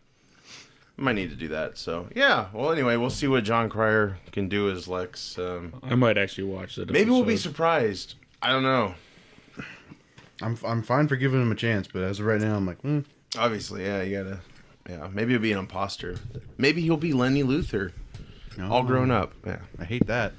I might need to do that. So, yeah. Well, anyway, we'll see what John Cryer can do as Lex. I might actually watch that. Maybe we'll be episode. surprised. I don't know. I'm fine for giving him a chance, but as of right now, I'm like, Obviously, yeah, you gotta. Yeah, maybe he'll be an imposter. Maybe he'll be Lenny Luthor, no, all grown up. Yeah, I hate that.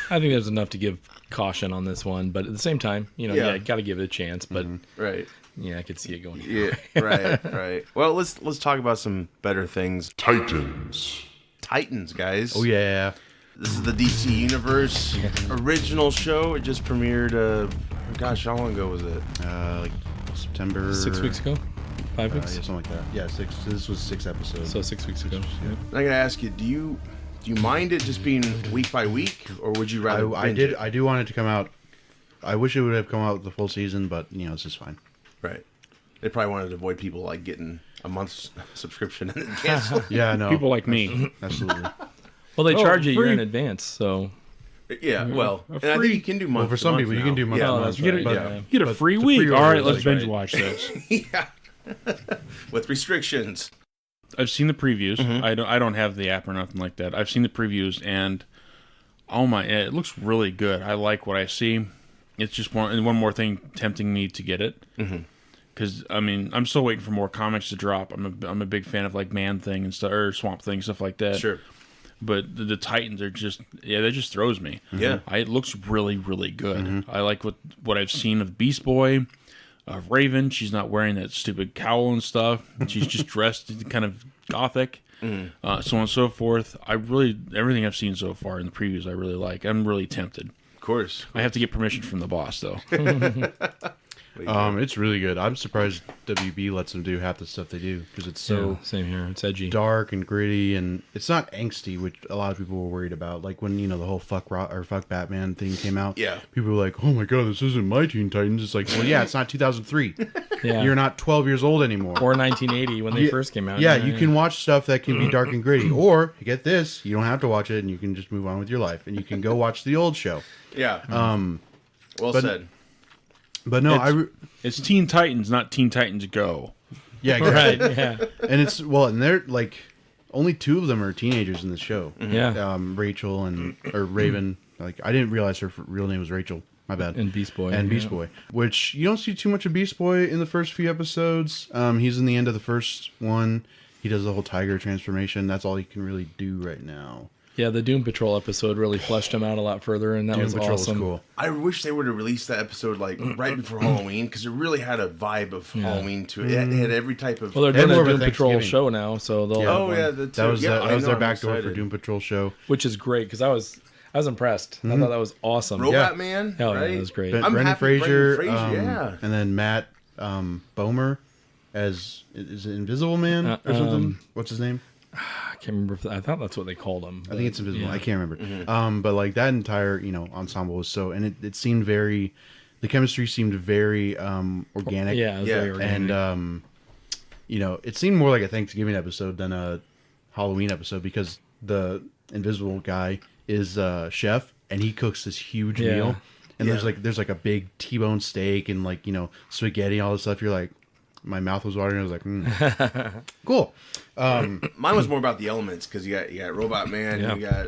I think there's enough to give caution on this one, but at the same time, Yeah. got to give it a chance. But right. yeah, I could see it going. Yeah, right, right. Well, let's talk about some better things. Titans. Titans, guys. Oh yeah, This is the DC Universe original show. It just premiered. Gosh, how long ago was it? like September 6 weeks ago, 5 Yeah, weeks. something like that. Yeah, 6. This was 6 episodes. So 6 weeks ago. Yeah. I'm gonna ask you: Do you mind it just being week by week, or would you rather? I binge did. it? I do want it to come out. I wish it would have come out the full season, but it's just fine. Right. They probably wanted to avoid people like getting a month's subscription and then cancel. Yeah, no. People like me. Absolutely. Well, they charge you a year free. in advance, so Yeah, well, A and I think free- you can do Well, month. for to some month people, you now. can do month Yeah, to Oh, month. that's Get right. it, But- yeah. Get a But free the week. pre-order All right, is let's right. binge watch this. yeah, with restrictions. I've seen the previews. Mm-hmm. I don't have the app or nothing like that. I've seen the previews, and oh my, it looks really good. I like what I see. It's just one more thing tempting me to get it. Because I mean, I'm still waiting for more comics to drop. I'm a big fan of like Man Thing and stuff, or Swamp Thing, stuff like that. Sure. But the Titans are just that just throws me. Yeah. It looks really really good. I like what I've seen of Beast Boy, of Raven. She's not wearing that stupid cowl and stuff. She's just dressed kind of gothic. So on and so forth. Everything I've seen so far in the previews I really like. I'm really tempted. Of course. I have to get permission from the boss though. It's really good. I'm surprised WB lets them do half the stuff they do because it's so same here. It's edgy. dark and gritty, and it's not angsty, which a lot of people were worried about. Like when the whole fuck Batman thing came out. Yeah. People were like, "Oh my god, this isn't my Teen Titans." It's like, well, yeah, it's not 2003. Yeah. You're not 12 years old anymore. Or 1980 when they first came out. Yeah, you can watch stuff that can be dark and gritty, or get this, you don't have to watch it, and you can just move on with your life, and you can go watch the old show. Yeah. Well but- said. But no, It's Teen Titans, not Teen Titans Go. yeah, exactly. Right. Yeah. And it's and they're like only 2 of them are teenagers in the show. Yeah. Rachel or Raven. Like I didn't realize her real name was Rachel. My bad. And Beast Boy. And Beast yeah. Boy, which you don't see too much of Beast Boy in the first few episodes. He's in the end of the first one. He does the whole tiger transformation. That's all he can really do right now. Yeah, the Doom Patrol episode really fleshed him out a lot further, and that Doom was Patrol awesome. was cool. I wish they would have released that episode like right before Halloween because it really had a vibe of Halloween to it. It had every type of. Well, they're They had doing more a of a Doom Patrol Thanksgiving. show now, so they'll have one, That was their backdoor for Doom Patrol show. which is great because I was impressed. I thought that was awesome. Robot Yeah. Man. Oh, yeah, right? that was great. I'm Brendan happy Fraser, Brendan Fraser, yeah. and then Matt Bomer as is it Invisible Man or something? What's his name? I can't remember. I thought that's what they called him. I think it's Invisible. yeah. I can't remember. But like that entire ensemble was so, and it seemed very, the chemistry seemed very organic. Yeah, it was very organic. And it seemed more like a Thanksgiving episode than a Halloween episode because the Invisible guy is a chef and he cooks this huge meal. And there's like a big T-bone steak and like spaghetti, all this stuff. You're like, my mouth was watering. I was like, cool. Mine was more about the elements because you got Robot Man, Yeah. you got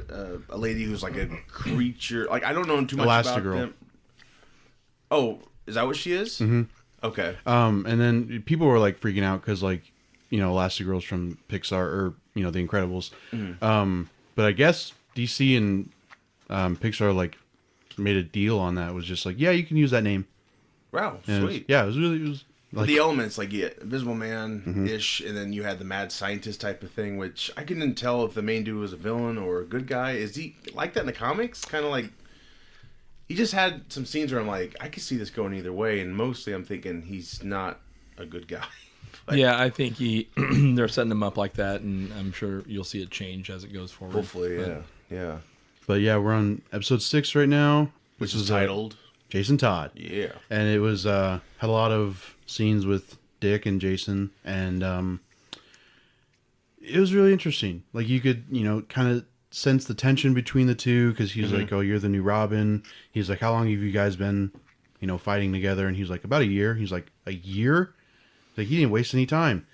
a lady who's like a creature. Like I don't know too much about Elastigirl. them. Oh, is that what she is? Mm-hmm. Okay. And then people were like freaking out because like Elastigirl's from Pixar or The Incredibles. But I guess DC and Pixar like made a deal on that. It was just like, yeah, you can use that name. Wow, And sweet. it was like The elements, like Invisible Man-ish, and then you had the mad scientist type of thing, which I couldn't tell if the main dude was a villain or a good guy. Is he like that in the comics? Kind of like... He just had some scenes where I'm like, I could see this going either way, and mostly I'm thinking he's not a good guy. But Yeah, I think they're setting him up like that, and I'm sure you'll see it change as it goes forward. hopefully, yeah. But yeah, we're on episode 6 right now, Which is titled... Jason Todd. Yeah. And it was had a lot of scenes with Dick and Jason, and it was really interesting. Like you could kind of sense the tension between the two because he's like, oh, you're the new Robin. He's like, how long have you guys been fighting together? And he's like, about a year. He's like, a year? Like he didn't waste any time.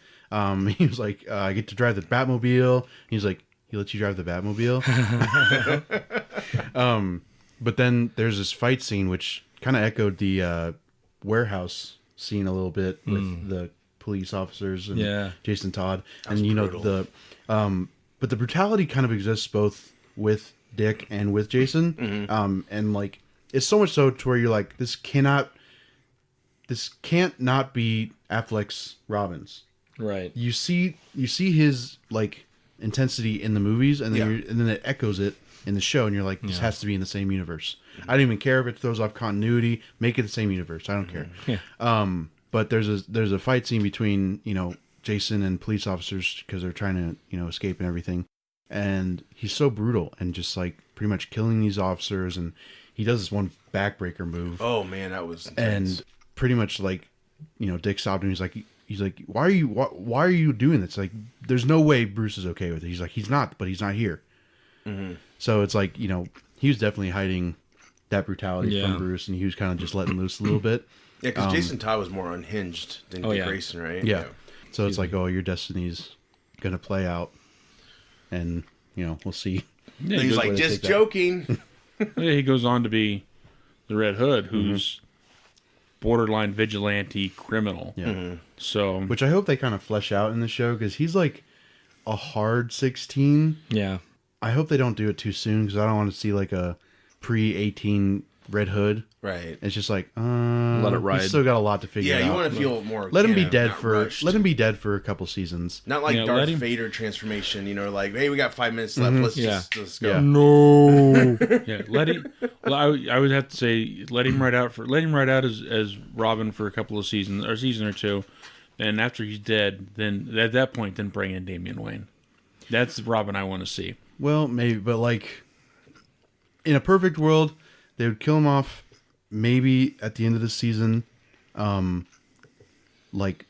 He was like, I get to drive the Batmobile. He's like, he lets you drive the Batmobile. But then there's this fight scene which kind of echoed the warehouse scene a little bit with the police officers and Jason Todd. And brutal. but the brutality kind of exists both with Dick and with Jason. And like it's so much so to where you're like, this can't not be Affleck's Robins. Right. You see his like intensity in the movies, and then and then it echoes it in the show, and you're like, this has to be in the same universe. I don't even care if it throws off continuity. Make it the same universe. I don't care. Yeah. But there's a fight scene between Jason and police officers because they're trying to escape and everything, and he's so brutal and just like pretty much killing these officers, and he does this one backbreaker move. Oh, man, that was intense. And pretty much like Dick stopped him. He's like, why are you doing this? Like, there's no way Bruce is okay with it. He's like, he's not, but he's not here. So it's like he was definitely hiding that brutality from Bruce, and he was kind of just letting loose a little bit. Yeah, because Jason Todd was more unhinged than Dick Grayson, right? Yeah. So it's like, oh, your destiny's gonna play out, and we'll see. Yeah, He's like, just joking. Yeah, he goes on to be the Red Hood, who's borderline vigilante criminal. Yeah. So, Which I hope they kind of flesh out in the show because he's like a hard 16. Yeah. I hope they don't do it too soon because I don't want to see like a pre-18 Red Hood. Right. It's just like, Let it ride. He's still got a lot to figure Yeah, out. you want to feel more. Let him be dead not for rushed. let him be dead for a couple seasons. Not like Yeah, Darth let him- Vader transformation. Like, hey, we got 5 minutes left. Let's go. Yeah. no. Yeah, let him. Well, I would have to say let him ride out as Robin for a couple of seasons or a season or two, and after he's dead, then at that point, then bring in Damian Wayne. That's the Robin I want to see. Well, maybe, but like in a perfect world, they would kill him off maybe at the end of the season. Like,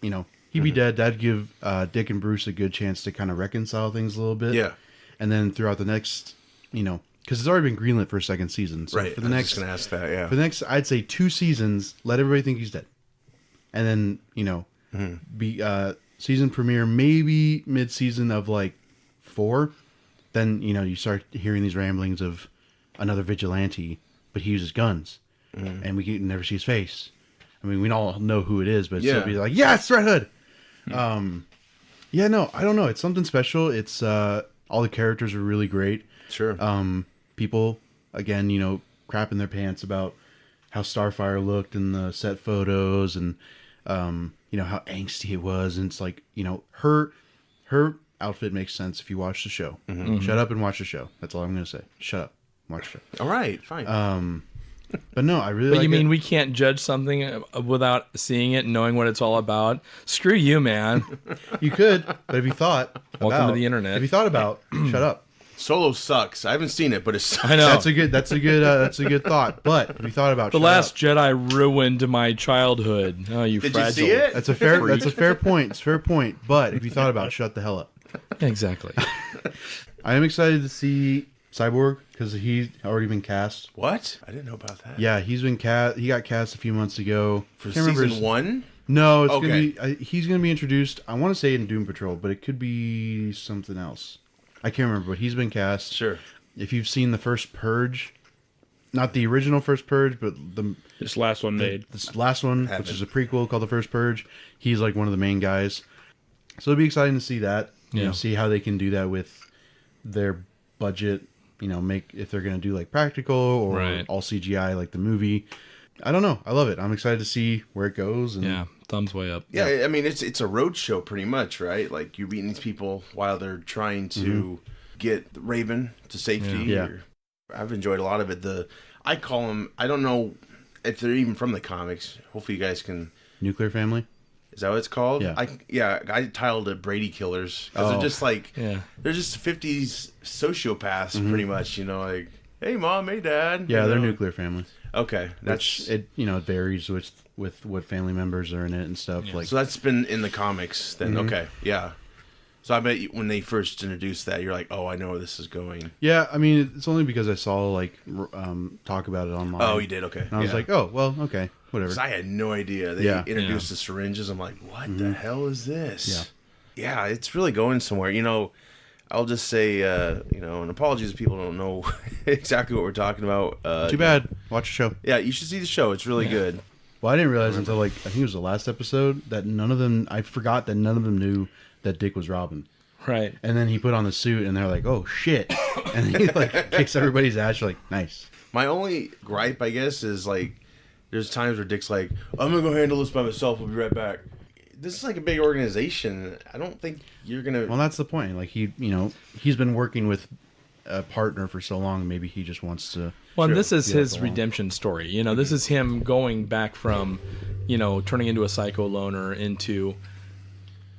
he'd be dead. That'd give Dick and Bruce a good chance to kind of reconcile things a little bit. Yeah. And then throughout the next, because it's already been greenlit for a second season. So Right. for the I was next, just gonna ask that. Yeah. for the next, I'd say 2 seasons, let everybody think he's dead. And then, be season premiere, maybe mid-season of like 4. Then, you start hearing these ramblings of another vigilante, but he uses guns. And we can never see his face. I mean, we all know who it is, but Yeah. still be like, yes, Red Hood. Yeah, no, I don't know. It's something special. It's all the characters are really great. Sure. People, again, crapping their pants about how Starfire looked in the set photos and, how angsty it was. And it's like, her outfit makes sense if you watch the show. Shut up and watch the show. That's all I'm going to say. Shut up. Watch the show. All right, fine. But no, I really But like you mean it. we can't judge something without seeing it and knowing what it's all about? Screw you, man. You could, but if you thought Welcome to the internet. If you thought about, shut up. Solo sucks. I haven't seen it, but it sucks. I know. That's a good thought. But if you thought about The shut Last up, Jedi ruined my childhood. Oh, you Did fragile. you see it? that's a fair point. It's a fair point. But if you thought about, shut the hell up. Exactly. I am excited to see Cyborg because he's already been cast. What? I didn't know about that. Yeah, he's been cast. He got cast a few months ago. For Can't remember season his- 1? No, it's Okay. gonna be. He's gonna be introduced. I want to say in Doom Patrol, but it could be something else. I can't remember. But he's been cast. Sure. If you've seen the first Purge, not the original first Purge, but This last one made. this last one, Haven't. which is a prequel called The First Purge, he's like one of the main guys. So it'll be exciting to see that. Yeah. See how they can do that with their budget. Make if they're gonna do like practical or Right. all CGI like the movie. I don't know. I love it. I'm excited to see where it goes. And Yeah, thumbs way up. Yeah, I mean, it's a road show pretty much, right? Like, you're beating these people while they're trying to get Raven to safety. Yeah. I've enjoyed a lot of it. I call them, I don't know if they're even from the comics. Hopefully you guys can... Nuclear Family. Is that what it's called? Yeah. I titled it Brady Killers. Because they're just like... Yeah. They're just 50s sociopaths, pretty much, like, hey, Mom, hey, Dad. Yeah, you they're know? Nuclear Family. Okay. Which it varies with what family members are in it and stuff. Like So that's been in the comics then. Okay, yeah. So I bet when they first introduced that, you're like, oh, I know where this is going. yeah, I mean it's only because I saw talk about it online. Oh, you did? Okay. And I was like, oh well, okay, whatever. 'Cause I had no idea. They Yeah. introduced the syringes. I'm like, what the hell is this? Yeah. Yeah, it's really going somewhere. I'll just say, and apologies if people don't know exactly what we're talking about. Too bad. Watch the show. Yeah, you should see the show. It's really good. Well, I didn't realize until I think it was the last episode that I forgot that none of them knew that Dick was Robin. Right. And then he put on the suit and they're like, oh shit. And he like kicks everybody's ass. You're like, nice. My only gripe, I guess, is like, there's times where Dick's like, I'm going to go handle this by myself. We'll be right back. This is like a big organization. I don't think you're going to... Well, that's the point. Like he's been working with a partner for so long. Maybe he just wants to. Well, and this is Yeah, his go on. redemption story. This is him going back from, turning into a psycho loner into,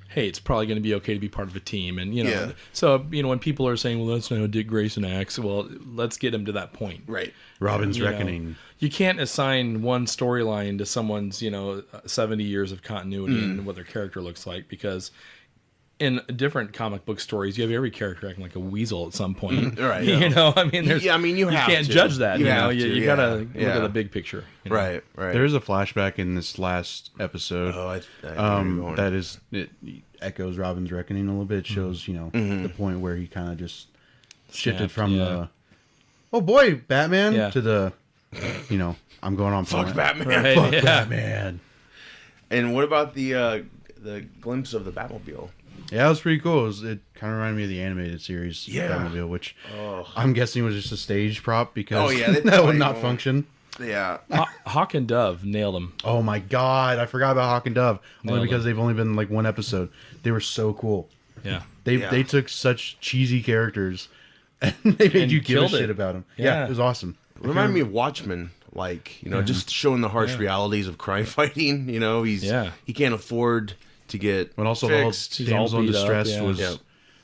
hey, it's probably going to be okay to be part of a team. And, Yeah. so, when people are saying, well, that's not how Dick Grayson acts, well, let's get him to that point. Right. Robin's You know, Reckoning. You can't assign one storyline to someone's, 70 years of continuity and what their character looks like, because in different comic book stories, you have every character acting like a weasel at some point. Right, You yeah. know, I mean, there's, Yeah, I mean, you have can't to. judge that. You You, have know, to, you yeah, gotta look yeah. at the big picture. you know? Right. There is a flashback in this last episode. Oh, I know where you're going. That is, it echoes Robin's Reckoning a little bit. It shows, the point where he kind of just shifted Snapped, from yeah. the, oh boy, Batman, Yeah. to the, I'm going on Fuck planet. Batman. Right, Fuck yeah. Batman. And what about the glimpse of the Batmobile? Yeah, it was pretty cool. It kind of reminded me of the animated series Yeah. Batmobile, which I'm guessing was just a stage prop because Oh, yeah, they that would probably not won't. function. Yeah. Hawk and Dove nailed him. Oh my god, I forgot about Hawk and Dove. Only Nailed because it. they've only been like one episode. They were so cool. Yeah. They took such cheesy characters and they made And you give a killed it. shit about them. Yeah, Yeah. it was awesome. Remind me of Watchmen, like, just showing the harsh realities of crime fighting. He can't afford to get But also fixed. the whole damsel in all beat up, distress yeah. was Yeah.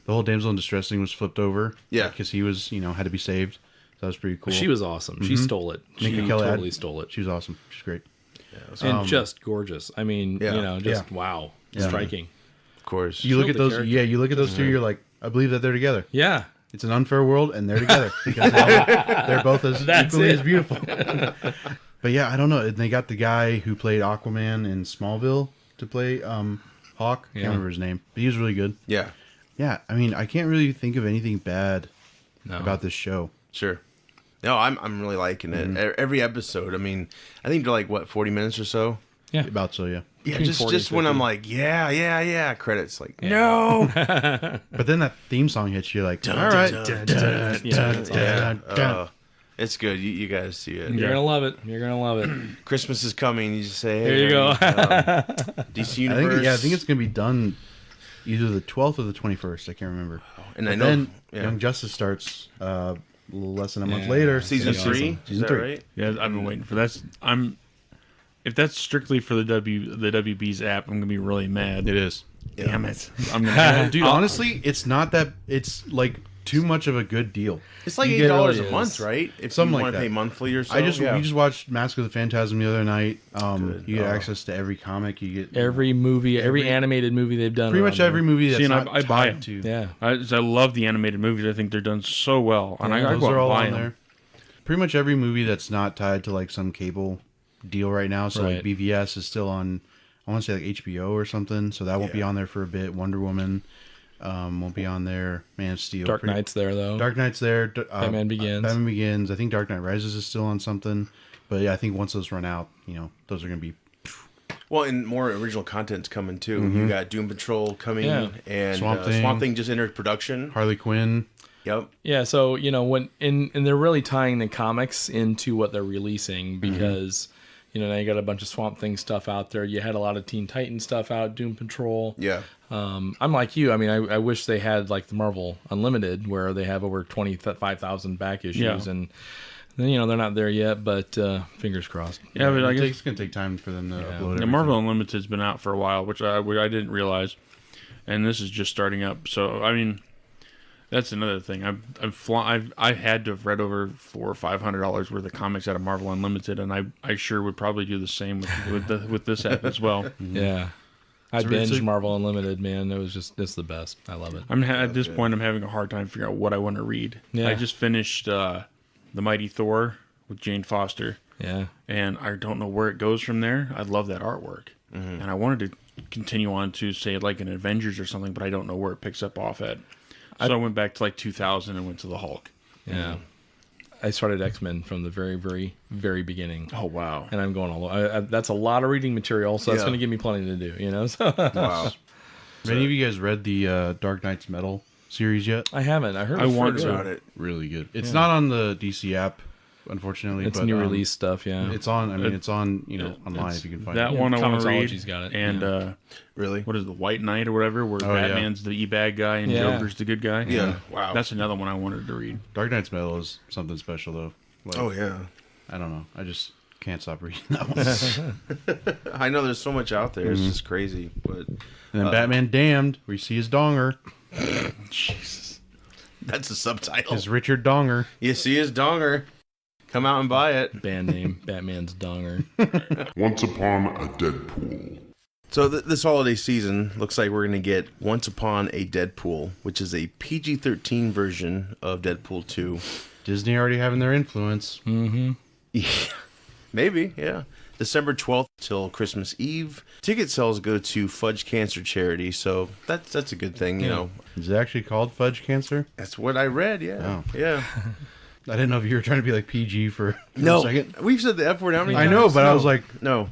the whole damsel in distress thing was flipped over. Yeah. because he was had to be saved. So that was pretty cool. She was awesome. She stole it. She Minka Kelly totally stole it. She was awesome. She's great. And just gorgeous. I mean, Yeah. wow. Yeah. Striking. Of course. You look at the those. character. Yeah, you look at those two. You're like, I believe that they're together. Yeah. It's an unfair world, and they're together because they're both as That's equally it. as beautiful. But yeah, I don't know. They got the guy who played Aquaman in Smallville to play Hawk. Can't remember his name, but he was really good. Yeah. Yeah, I mean, I can't really think of anything bad No. about this show. Sure. No, I'm really liking it. Every episode. I mean, I think they're like 40 minutes or so. Yeah. About so, yeah. Yeah, Between just 40 and when 50. I'm like, yeah, credits like, no. But then that theme song hits you like, all right. It's good. You guys see it. You're gonna love it. You're gonna love it. Christmas is coming. You just say, hey, There you go. DC Universe. I think it's going to be done either the 12th or the 21st. I can't remember. And I But know then yeah. Young Justice starts a little less than a month later. season Yeah. 3. Season is that 3. right? Yeah, I've been waiting for that. If that's strictly for the WB's app, I'm gonna be really mad. It is. Damn it! I'm gonna. Dude, honestly, it's not that. It's like too much of a good deal. It's like You $8 get a really month, is. right? If Something you like want to that. pay monthly or so. We just watched Mask of the Phantasm the other night. Good. You get access to every comic. You get Every movie, every animated movie they've done. pretty much around every there. movie that's See, and not I buy tied it. to. Yeah. I love the animated movies. I think they're done so well, and I Those go are out all and buy on them. there. Pretty much every movie that's not tied to like some cable deal right now. So like Right. BVS is still on. I want to say like HBO or something. So that won't be on there for a bit. Wonder Woman won't be on there. Man of Steel. Dark Knight's there though. Dark Knight's there. Batman Begins. Batman Begins. I think Dark Knight Rises is still on something. But yeah, I think once those run out, those are going to be Well, and more original content's coming too. You got Doom Patrol coming, Yeah. and Swamp Swamp Thing. Thing just entered production. Harley Quinn. Yep. Yeah, so when and they're really tying the comics into what they're releasing because now you got a bunch of Swamp Thing stuff out there. You had a lot of Teen Titan stuff out, Doom Patrol. Yeah. I'm like you. I mean, I wish they had like the Marvel Unlimited where they have over 25,000 back issues, Yeah. and they're not there yet. But fingers crossed. Yeah, but I guess It's going to take time for them to upload the everything. Marvel Unlimited's been out for a while, which I didn't realize, and this is just starting up. So I mean, that's another thing. I had to have read over $400 or $500 worth of comics out of Marvel Unlimited, and I sure would probably do the same with this app as well. Yeah. I So- binged so- Marvel Unlimited, man. It's the best. I love it. At this point, I'm having a hard time figuring out what I want to read. Yeah. I just finished The Mighty Thor with Jane Foster, Yeah. and I don't know where it goes from there. I love that artwork, and I wanted to continue on to say like an Avengers or something, but I don't know where it picks up off at. So I went back to like 2000 and went to the Hulk. Yeah. I started X-Men from the very, very, very beginning. Oh wow! And I'm going that's a lot of reading material, so that's Yeah. going to give me plenty to do, So Wow. Have any of you guys read the Dark Knight's Metal series yet? I haven't. I heard I it's want pretty to. good. About it. Really good. It's not on the DC app, unfortunately. It's but, new release stuff, yeah. It's on. I mean, it's on. Online if you can find That it. one I want to read. Comixology's got it, And Really? what is it, the White Knight or whatever, where Oh, yeah. Batman's the e-bag guy and Yeah. Joker's the good guy. Yeah. Wow. That's another one I wanted to read. Dark Knight's Metal is something special though. Like, Oh yeah. I don't know. I just can't stop reading that one. I know there's so much out there. It's just crazy. But And then Batman Damned, where you see his donger, Jesus, that's the subtitle. his Richard Donger. You see his donger. Come out and buy it. Band name, Batman's Donger. Once Upon a Deadpool. So this holiday season looks like we're going to get Once Upon a Deadpool, which is a PG-13 version of Deadpool 2. Disney already having their influence. Yeah, maybe, yeah. December 12th till Christmas Eve. Ticket sales go to Fudge Cancer Charity, so that's a good thing, you know. Is it actually called Fudge Cancer? That's what I read, yeah. Oh. Yeah. I didn't know if you were trying to be like PG for a No, second. we've said the F word how many I times? know, but I No. was like, No.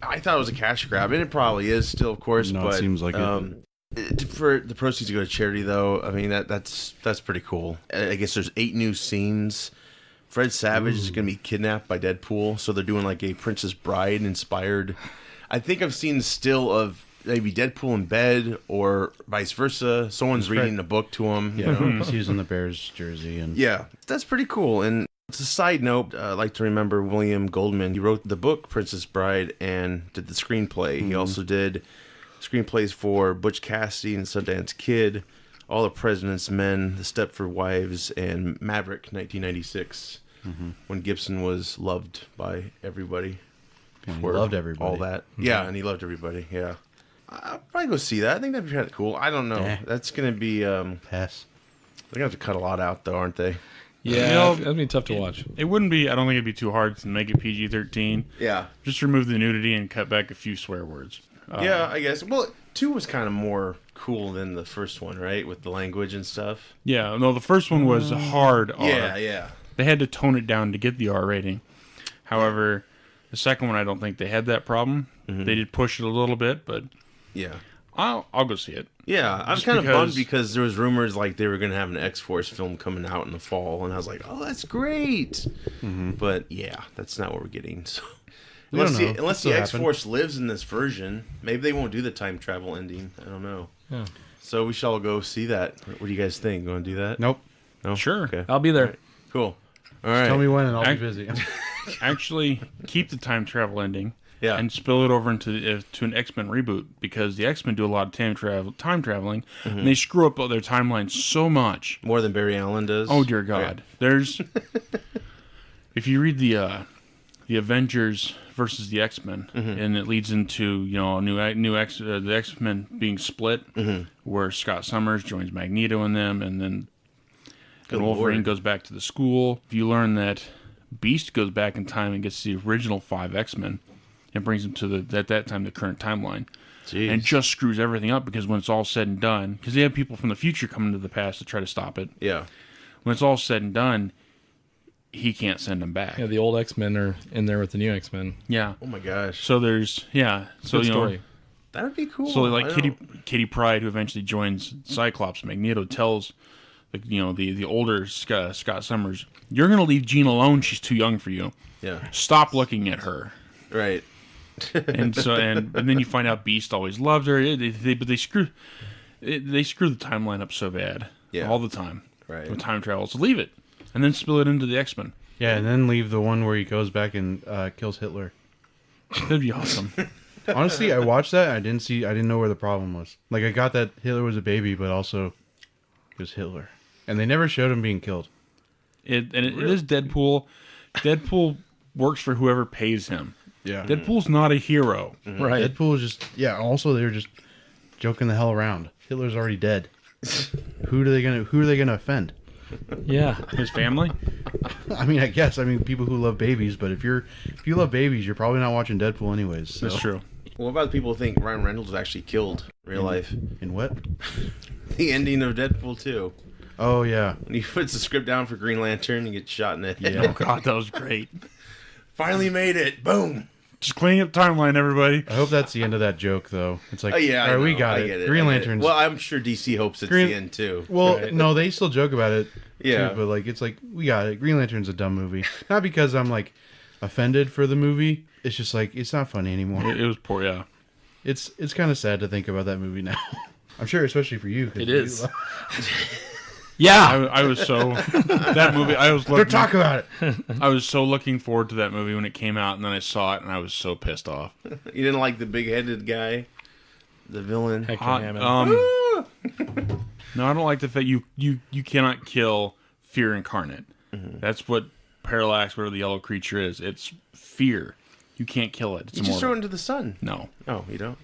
I thought it was a cash grab, and it probably is still, of course. No, it but seems like it. For the proceeds to go to charity, though, I mean that's pretty cool. I guess there's 8 new scenes. Fred Savage is going to be kidnapped by Deadpool, so they're doing like a Princess Bride inspired. I think I've seen still of maybe Deadpool in bed or vice versa. Someone's reading a book to him. Yeah, because he was in the Bears jersey, and Yeah, that's pretty cool. And it's a side note. I like to remember William Goldman. He wrote the book Princess Bride and did the screenplay. He also did screenplays for Butch Cassidy and Sundance Kid, All the President's Men, The Stepford Wives, and Maverick, 1996, when Gibson was loved by everybody. he for loved everybody. All that. Yeah, and he loved everybody. Yeah. I'll probably go see that. I think that'd be kind of cool. I don't know. Yeah. That's going to be... Pass. they're going to have to cut a lot out, though, aren't they? Yeah, that'd be tough to watch. It wouldn't be. I don't think it'd be too hard to make it PG-13. Yeah. Just remove the nudity and cut back a few swear words. Yeah, I guess. Well, 2 was kind of more cool than the first one, right? With the language and stuff. Yeah. No, the first one was hard R. Yeah. They had to tone it down to get the R rating. However, The second one, I don't think they had that problem. They did push it a little bit, but Yeah. I'll go see it. Yeah, I was Just kind of because- bummed because there was rumors like they were going to have an X-Force film coming out in the fall, and I was like, oh, that's great. But yeah, that's not what we're getting. So unless don't know. unless Still the happen. X-Force lives in this version, maybe they won't do the time travel ending. I don't know. Yeah. So we shall go see that. What do you guys think? Going to do that? Nope. No? Sure. Okay. I'll be there. All right. Cool. All right. Tell me when and I'll I- be busy. Actually, keep the time travel ending. Yeah. And spill it over into to an X-Men reboot, because the X-Men do a lot of time traveling, and they screw up their timeline so much. More than Barry Allen does. Oh dear God! There's if you read the Avengers versus the X-Men, and it leads into the X-Men being split, where Scott Summers joins Magneto in them, and then Good Wolverine Lord. goes back to the school. You learn that Beast goes back in time and gets the original 5 X-Men and brings them to at that time the current timeline. Jeez. And just screws everything up, because when it's all said and done, because they have people from the future coming to the past to try to stop it. Yeah. When it's all said and done, he can't send them back. Yeah, the old X-Men are in there with the new X-Men. Yeah. Oh my gosh. So there's so Good you story. know, That would be cool. so I like know. Kitty Pryde, who eventually joins Cyclops, Magneto tells the older Scott Summers, "You're gonna leave Jean alone. She's too young for you. Yeah. Stop looking at her." Right. And so and then you find out Beast always loved her. But they screw the timeline up so bad. Yeah. All the time. Right. With time travel. So leave it, and then spill it into the X-Men. Yeah, and then leave the one where he goes back and kills Hitler. That'd be awesome. Honestly, I watched that. I didn't know where the problem was. Like, I got that Hitler was a baby, but also it was Hitler, and they never showed him being killed. It is Deadpool. Deadpool works for whoever pays him. Yeah, Deadpool's not a hero. Right. Deadpool was just Also, they were just joking the hell around. Hitler's already dead. Who are they gonna offend? Yeah. His family. I mean, I guess. I mean, people who love babies. But if you love babies, you're probably not watching Deadpool anyways. So. That's true. What about the people who think Ryan Reynolds was actually killed in real life? In what? The ending of Deadpool 2. Oh yeah. When he puts the script down for Green Lantern and gets shot in the head. Yeah. Oh God, that was great. Finally made it. Boom. Just cleaning up timeline, everybody. I hope that's the end of that joke, though. It's like, Oh, yeah, all right, we know. got I it. get Green I get Lanterns. Well, I'm sure DC hopes it's Green- the end, too. Well, Right? no, they still joke about it. Yeah. Too, but like, it's like, we got it. Green Lantern's a dumb movie. Not because I'm like offended for the movie. It's just like, it's not funny anymore. It was poor, yeah. It's kind of sad to think about that movie now. I'm sure, especially for you. 'cause It you is. love- Yeah. I was so that movie. I was Don't looking, talk about it. I was so looking forward to that movie when it came out, and then I saw it, and I was so pissed off. You didn't like the big-headed guy? The villain? Hector Uh, Hammond. No, I don't like the fact you cannot kill fear incarnate. That's what Parallax, whatever the yellow creature is. It's fear. You can't kill it. It's You just throw it immortal. into the sun. No. Oh, you don't?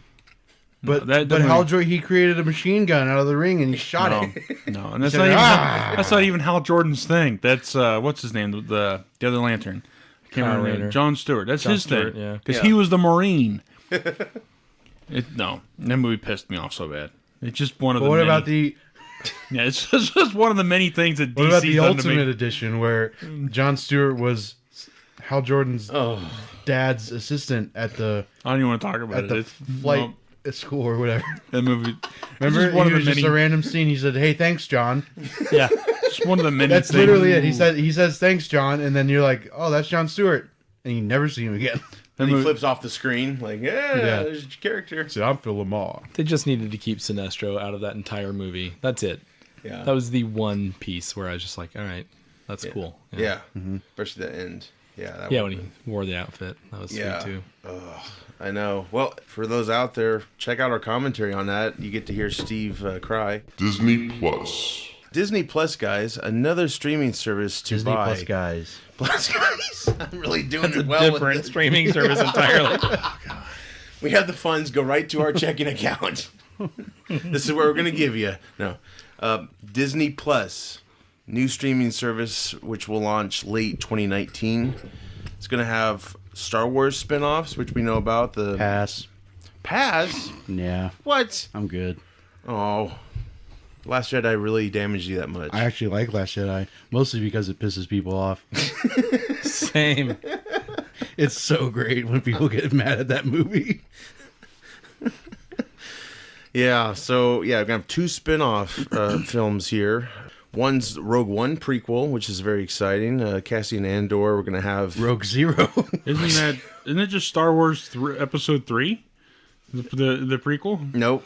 But that- but that Hal movie- Jordan, he created a machine gun out of the ring and he shot No, it. no, and that's said, not even "Ah!" that's not even Hal Jordan's thing. That's what's his name, the other Lantern. I can't Kyle remember his name. Rayner. John Stewart. That's John his Stewart, thing. yeah. Because Yeah. he was the Marine. No, that movie pissed me off so bad. It's just one of But the. what many, about the Yeah, it's just one of the many things that what about DC's the done to Ultimate make. Edition where John Stewart was Hal Jordan's dad's assistant at the I don't even want to talk about at it. the It's, flight no, at school or whatever? that movie. it's Remember, just one he of was the just many. a random scene. He said, "Hey, thanks, John." Yeah. Just one of the many. That's things. literally it. He says, "Thanks, John," and then you're like, "Oh, that's John Stewart," and you never see him again. That And he movie- flips off the screen like, yeah, Yeah. there's your character. So I'm Phil Lamar. They just needed to keep Sinestro out of that entire movie. That's it. Yeah. That was the one piece where I was just like, all right, that's cool. Yeah. Especially the end. Yeah. That Yeah, would when he wore the outfit. That was Yeah. sweet too. I know. Well, for those out there, check out our commentary on that. You get to hear Steve cry. Disney Plus. Disney Plus, guys, another streaming service to Disney buy. Plus guys. Plus, guys, I'm really doing it well with Different this. streaming service entirely. We have the funds go right to our checking account. This is where we're going to give you. No. Disney Plus, new streaming service, which will launch late 2019. It's going to have Star Wars spin-offs, which we know about. The Pass. Pass? Yeah, What? I'm good. Oh. Last Jedi really damaged you that much. I actually like Last Jedi, mostly because it pisses people off. Same. It's so great when people get mad at that movie. Yeah, so yeah, we're gonna have 2 spin-off films here. One's Rogue One prequel, which is very exciting. Cassian Andor. We're gonna have Rogue Zero. Isn't it just Star Wars Episode 3? The prequel? Nope,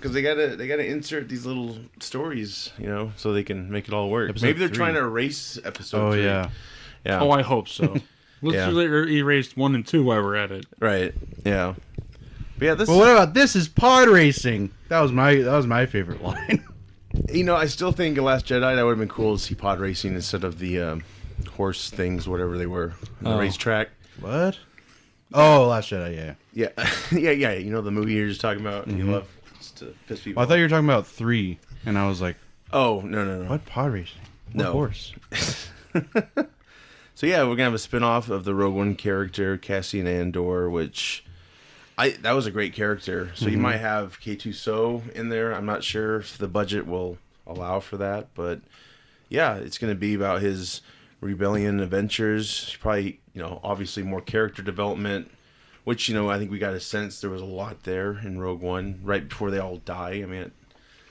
because they gotta insert these little stories, so they can make it all work. Episode Maybe they're 3. trying to erase Episode 3. Yeah. Yeah. Oh, I hope so. Let's erase 1 and 2 while we're at it. Right. Yeah. But yeah, this. But what about this? Is pod racing? That was my favorite line. I still think The Last Jedi, that would have been cool to see pod racing instead of the horse things, whatever they were, the racetrack. What? Oh, Last Jedi. Yeah. Yeah. The movie you're just talking about. You love just to piss people. Well, I thought you were talking about 3, and I was like, Oh no. what pod racing? What No. horse? So yeah, we're gonna have a spin-off of the Rogue One character, Cassian Andor, which that was a great character. So you might have K2 So in there. I'm not sure if the budget will allow for that, but yeah, it's gonna be about his rebellion adventures. Probably, obviously more character development, which I think we got a sense there was a lot there in Rogue One right before they all die. I mean,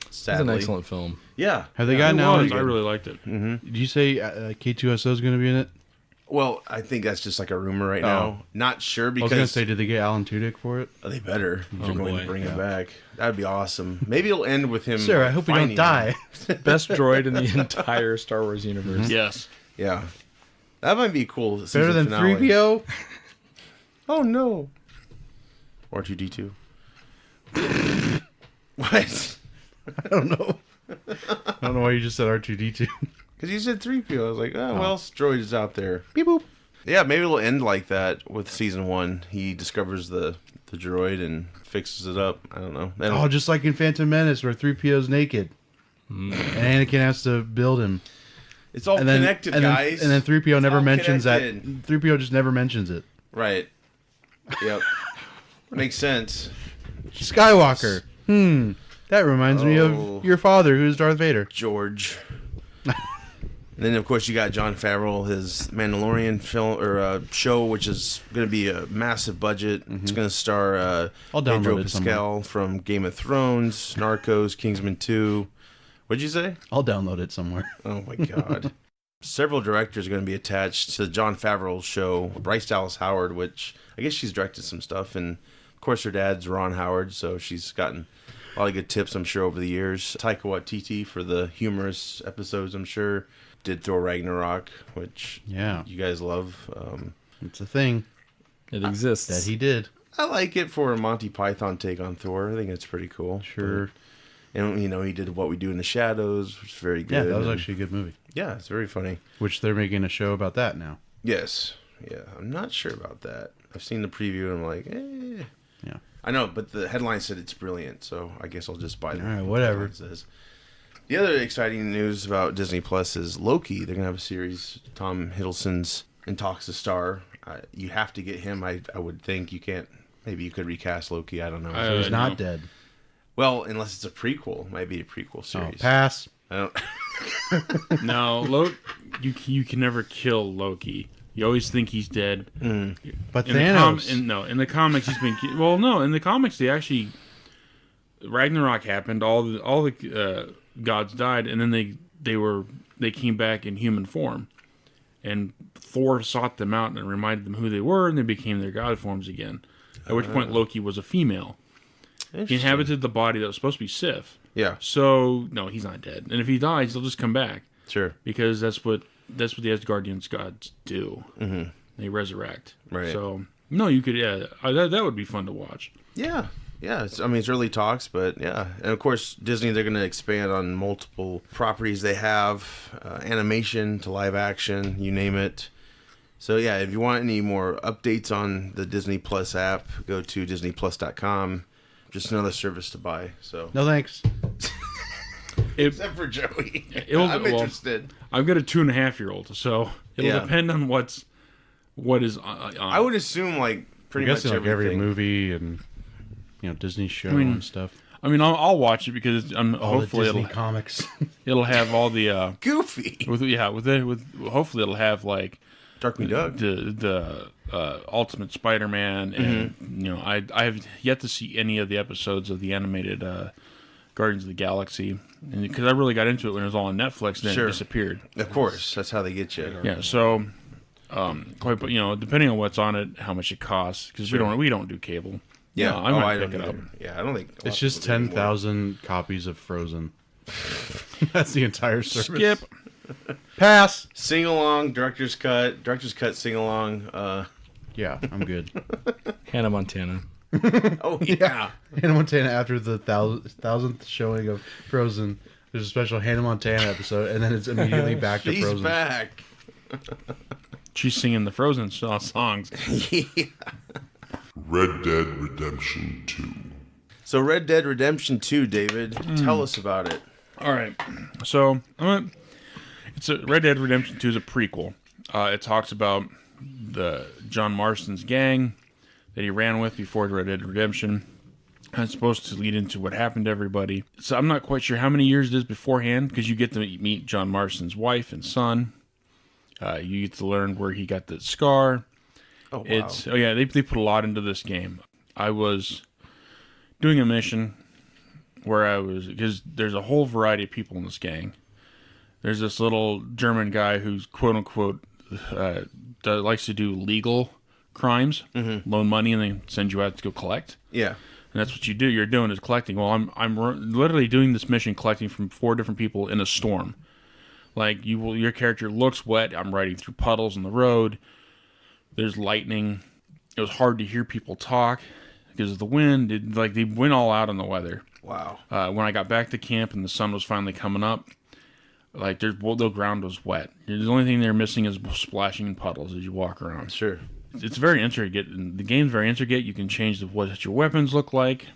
It's sadly, an excellent film. Yeah. Have they gotten out? I really liked it. Did you say K2SO is going to be in it? Well, I think that's just like a rumor right now. Not sure I was because going to say, did they get Alan Tudyk for it? they better. If they're going boy. to bring him back. That'd be awesome. Maybe it'll end with him. Sir, I hope you don't finding die. him. Best droid in the entire Star Wars universe. Yes. Yeah, that might be cool. Better season than finale. 3PO? Oh no. R2D2. What? I don't know. I don't know why you just said R2D2. Because you said 3PO. I was like, oh, well, droid is out there. Beep boop. Yeah, maybe it'll end like that with season 1. He discovers the droid and fixes it up. I don't know. Oh, just like in Phantom Menace where 3PO's naked. And Anakin has to build him. It's all connected, guys. And then 3PO never all mentions connected. that. 3PO just never mentions it. Right. Yep. Makes sense. Skywalker. That reminds me Oh. of your father, who's Darth Vader. George. And then, of course, you got Jon Favreau, his Mandalorian film or show, which is going to be a massive budget. It's going to star I'll download Pedro it somewhere. Pascal from Game of Thrones, Narcos, Kingsman 2. What'd you say? I'll download it somewhere. Oh, my God. Several directors are going to be attached to Jon Favreau's show. Bryce Dallas Howard, which I guess she's directed some stuff. And, of course, her dad's Ron Howard, so she's gotten a lot of good tips, I'm sure, over the years. Taika Waititi for the humorous episodes, I'm sure. Did Thor Ragnarok, which Yeah. you guys love. It's a thing It exists. that he did. I like it for a Monty Python take on Thor. I think it's pretty cool. Sure. But, and he did What We Do in the Shadows, which is very good. Yeah, that was And, actually a good movie. yeah, it's very funny. Which they're making a show about that now. Yes, yeah, I'm not sure about that. I've seen the preview and I'm like, Yeah. I know, but the headline said it's brilliant, so I guess I'll just buy that. All right, whatever. It says. The other exciting news about Disney Plus is Loki. They're gonna have a series. Tom Hiddleston's in talks to star. You have to get him. I would think you can't. Maybe you could recast Loki. I don't know. I- He's not no. dead. Well, unless it's a prequel, it might be a prequel Oh, series. pass. I don't. No, you can never kill Loki. You always think he's dead. But In Thanos. in the comics he's been well. No, in the comics they actually Ragnarok happened. All the gods died, and then they came back in human form, and Thor sought them out and reminded them who they were, and they became their god forms again. At which point Loki was a female. He inhabited the body that was supposed to be Sif. Yeah, So no, he's not dead. And if he dies, he'll just come back sure. because that's what the Asgardians gods do. Mm-hmm. They resurrect. Right. So no, you could. Yeah, that would be fun to watch. Yeah. Yeah, it's early talks, but yeah. And of course, Disney, they're going to expand on multiple properties they have, animation to live action, you name it. So yeah, if you want any more updates on the Disney Plus app, go to disneyplus.com. Just another service to buy. So No thanks. except for Joey. I'm well, interested. I've got a 2.5-year-old, so it'll Yeah. depend on what is on. I would assume like I'm pretty much guessing like everything. every movie and Disney show mean, and stuff. I mean, I'll watch it because All hopefully the Disney it'll comics. it'll have all the Goofy. hopefully it'll have like Darkwing Duck. The Ultimate Spider-Man, and I have yet to see any of the episodes of the animated Guardians of the Galaxy, because I really got into it when it was all on Netflix, then it disappeared. Of course, that's how they get you. Yeah, so depending on what's on it, how much it costs, because we don't do cable. Yeah, I might don't pick it up. either. Yeah, I don't think It's just 10,000 copies of Frozen. That's the entire service. Skip. Pass. Sing along, director's cut, sing along. Yeah, I'm good. Hannah Montana. Oh yeah. Hannah Montana after the thousandth showing of Frozen. There's a special Hannah Montana episode, and then it's immediately back to She's Frozen. back. She's singing the Frozen songs. Yeah. Red Dead Redemption 2. So Red Dead Redemption 2, David, tell us about it. All right, so Red Dead Redemption 2 is a prequel. It talks about the John Marston's gang that he ran with before Red Dead Redemption. And it's supposed to lead into what happened to everybody. So I'm not quite sure how many years it is beforehand, because you get to meet John Marston's wife and son. You get to learn where he got the scar. Oh wow. They put a lot into this game. I was doing a mission where because there's a whole variety of people in this gang. There's this little German guy who's quote unquote likes to do legal crimes, loan money, and then send you out to go collect. Yeah. And that's what you do. You're doing is collecting. Well, I'm literally doing this mission, collecting from 4 different people in a storm. Like your character looks wet. I'm riding through puddles on the road. There's lightning. It was hard to hear people talk because of the wind. They went all out on the weather. Wow. When I got back to camp and the sun was finally coming up, the ground was wet. The only thing they're missing is splashing in puddles as you walk around. Sure. It's very intricate. The game's very intricate. You can change what your weapons look like.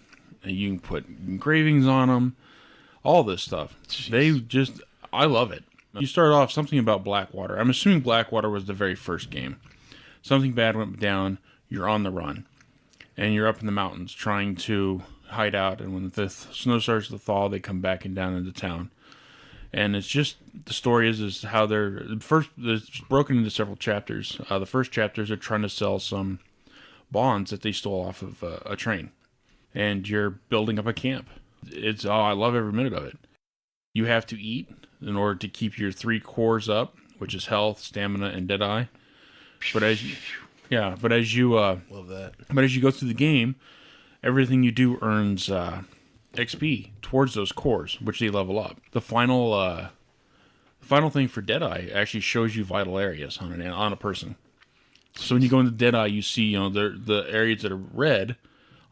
You can put engravings on them. All this stuff. Jeez. I love it. You start off something about Blackwater. I'm assuming Blackwater was the very first game. Something bad went down. You're on the run. And you're up in the mountains trying to hide out. And when the snow starts to thaw, they come back and down into town. And it's just, the story is how it's broken into several chapters. The first chapters are trying to sell some bonds that they stole off of a train. And you're building up a camp. I love every minute of it. You have to eat in order to keep your 3 cores up, which is health, stamina, and deadeye. But as you Love that. But as you go through the game, everything you do earns XP towards those cores, which they level up. The final thing for Deadeye actually shows you vital areas on a person. So when you go into Deadeye, you see the areas that are red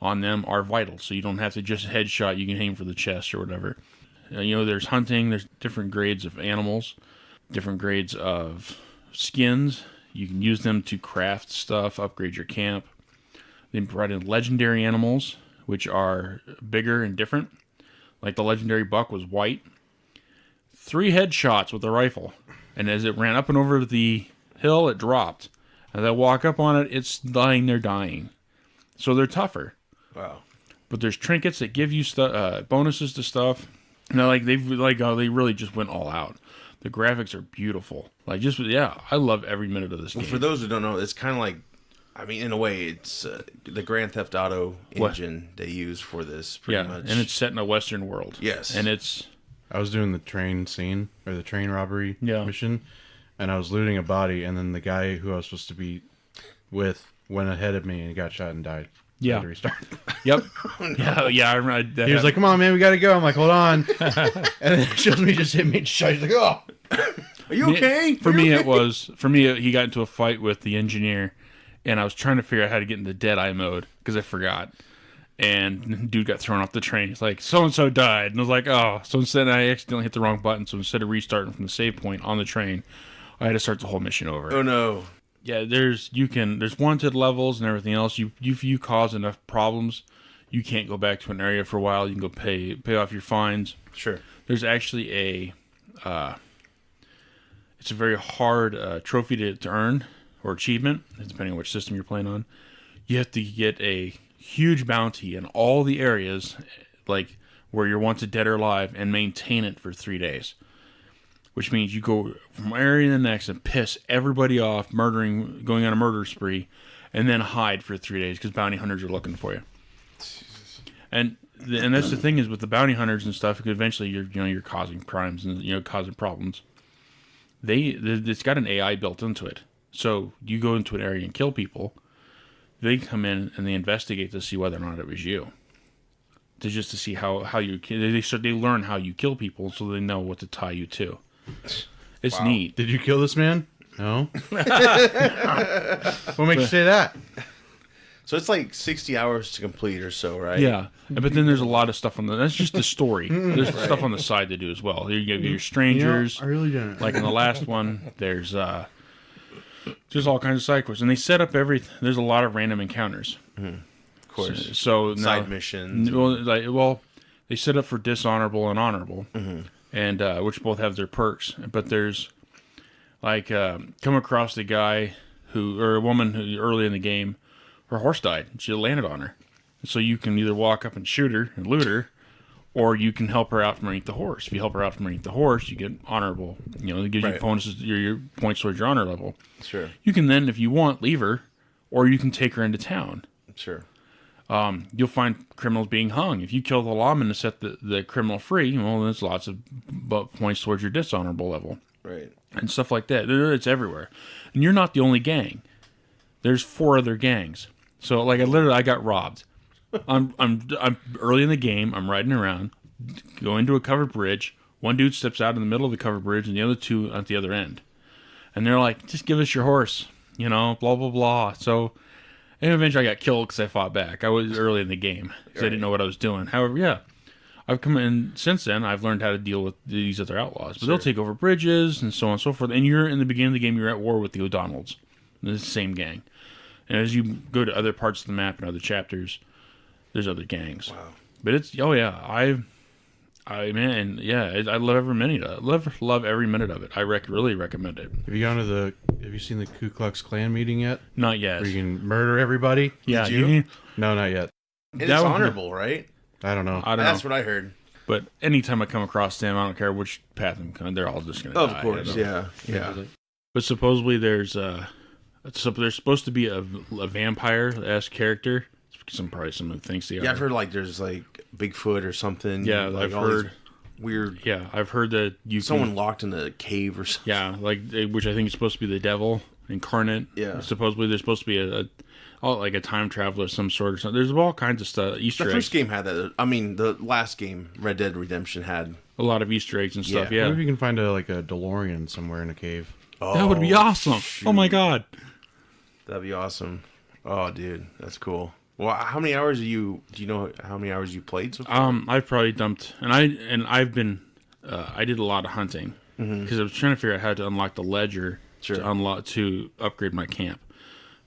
on them are vital. So you don't have to just headshot. You can aim for the chest or whatever. There's hunting. There's different grades of animals, different grades of skins. You can use them to craft stuff, upgrade your camp. They brought in legendary animals, which are bigger and different. Like the legendary buck was white. 3 headshots with a rifle. And as it ran up and over the hill, it dropped. As I walk up on it, it's lying there dying. So they're tougher. Wow. But there's trinkets that give you bonuses to stuff. They really just went all out. The graphics are beautiful. I love every minute of this game. For those who don't know, it's kind of like, in a way, it's the Grand Theft Auto engine they use for this, pretty much. And it's set in a Western world. Yes. And it's... I was doing the train scene, or the train robbery Yeah. mission, and I was looting a body, and then the guy who I was supposed to be with went ahead of me and he got shot and died. Yeah. I had to restart. Yep. Yeah, I remember that. He was like, "Come on, man, we gotta go." I'm like, "Hold on," and then it shows me just hit me and shot. He's like, "Oh, Are you okay?" For me, he got into a fight with the engineer, and I was trying to figure out how to get into Deadeye mode, because I forgot. And dude got thrown off the train. It's like, so-and-so died. And I was like, oh. So instead, I accidentally hit the wrong button. So instead of restarting from the save point on the train, I had to start the whole mission over. Oh, no. Yeah, there's wanted levels and everything else. If you cause enough problems, you can't go back to an area for a while. You can go pay off your fines. Sure. There's actually it's a very hard trophy to earn, or achievement, depending on which system you're playing on. You have to get a huge bounty in all the areas, like where you're wanted dead or alive, and maintain it for 3 days. which means you go from area to the next and piss everybody off, going on a murder spree, and then hide for 3 days because bounty hunters are looking for you. And that's the thing is with the bounty hunters and stuff, because eventually you're causing crimes and causing problems. It's got an AI built into it, so you go into an area and kill people. They come in and they investigate to see whether or not it was you. To see how you they learn how you kill people, so they know what to tie you to. It's neat. Did you kill this man? No. What makes you say that? So it's like 60 hours to complete or so, right? Yeah, but then there's a lot of stuff that's just the story. There's stuff on the side to do as well. You get your strangers. I really don't. Like in the last one, there's all kinds of side quests, and they set up everything. There's a lot of random encounters. Of course. So now, side missions. Well, they set up for dishonorable and honorable, and which both have their perks. But there's come across a guy or a woman who early in the game, her horse died. She landed on her. So you can either walk up and shoot her and loot her, or you can help her out from underneath the horse. If you help her out from underneath the horse, you get honorable. It gives you bonuses, your points towards your honor level. Sure. You can then, if you want, leave her, or you can take her into town. Sure. You'll find criminals being hung. If you kill the lawman to set the criminal free, well, there's lots of points towards your dishonorable level. Right. And stuff like that. It's everywhere. And you're not the only gang. There's 4 other gangs. So, I got robbed. I'm early in the game. I'm riding around, go into a covered bridge. One dude steps out in the middle of the covered bridge, and the other 2 at the other end. And they're like, "Just give us your horse," blah blah blah. So, and eventually I got killed because I fought back. I was early in the game because I didn't know what I was doing. However, yeah, I've come in since then. I've learned how to deal with these other outlaws, but they'll take over bridges and so on and so forth. And you're in the beginning of the game. You're at war with the O'Donnells, the same gang. And as you go to other parts of the map and other chapters, there's other gangs. Wow. But it's I love every minute of it. Love every minute of it. I really recommend it. Have you seen the Ku Klux Klan meeting yet? Not yet. Where you can murder everybody? Yeah. Did you? No, not yet. And it's honorable, right? I don't know. That's what I heard. But anytime I come across them, I don't care which path I'm going. They're all just going to die. Of course, yeah. But supposedly there's supposed to be a vampire-esque character. Probably some who thinks they are. Yeah, I've heard there's Bigfoot or something. Yeah, I've heard weird. Yeah, I've heard that someone locked in a cave or something. Yeah, which I think is supposed to be the devil incarnate. Yeah. Supposedly there's supposed to be a time traveler of some sort or something. There's all kinds of stuff. Easter eggs. The first game had that. I mean, the last game, Red Dead Redemption, had a lot of Easter eggs and stuff. Yeah. I wonder if you can find a DeLorean somewhere in a cave. Oh, that would be awesome. Shoot. Oh my god. That'd be awesome. Oh, dude, that's cool. Well, how many hours do you know how many hours you played so far? I've probably dumped, I've been, I did a lot of hunting because I was trying to figure out how to unlock the ledger to upgrade my camp.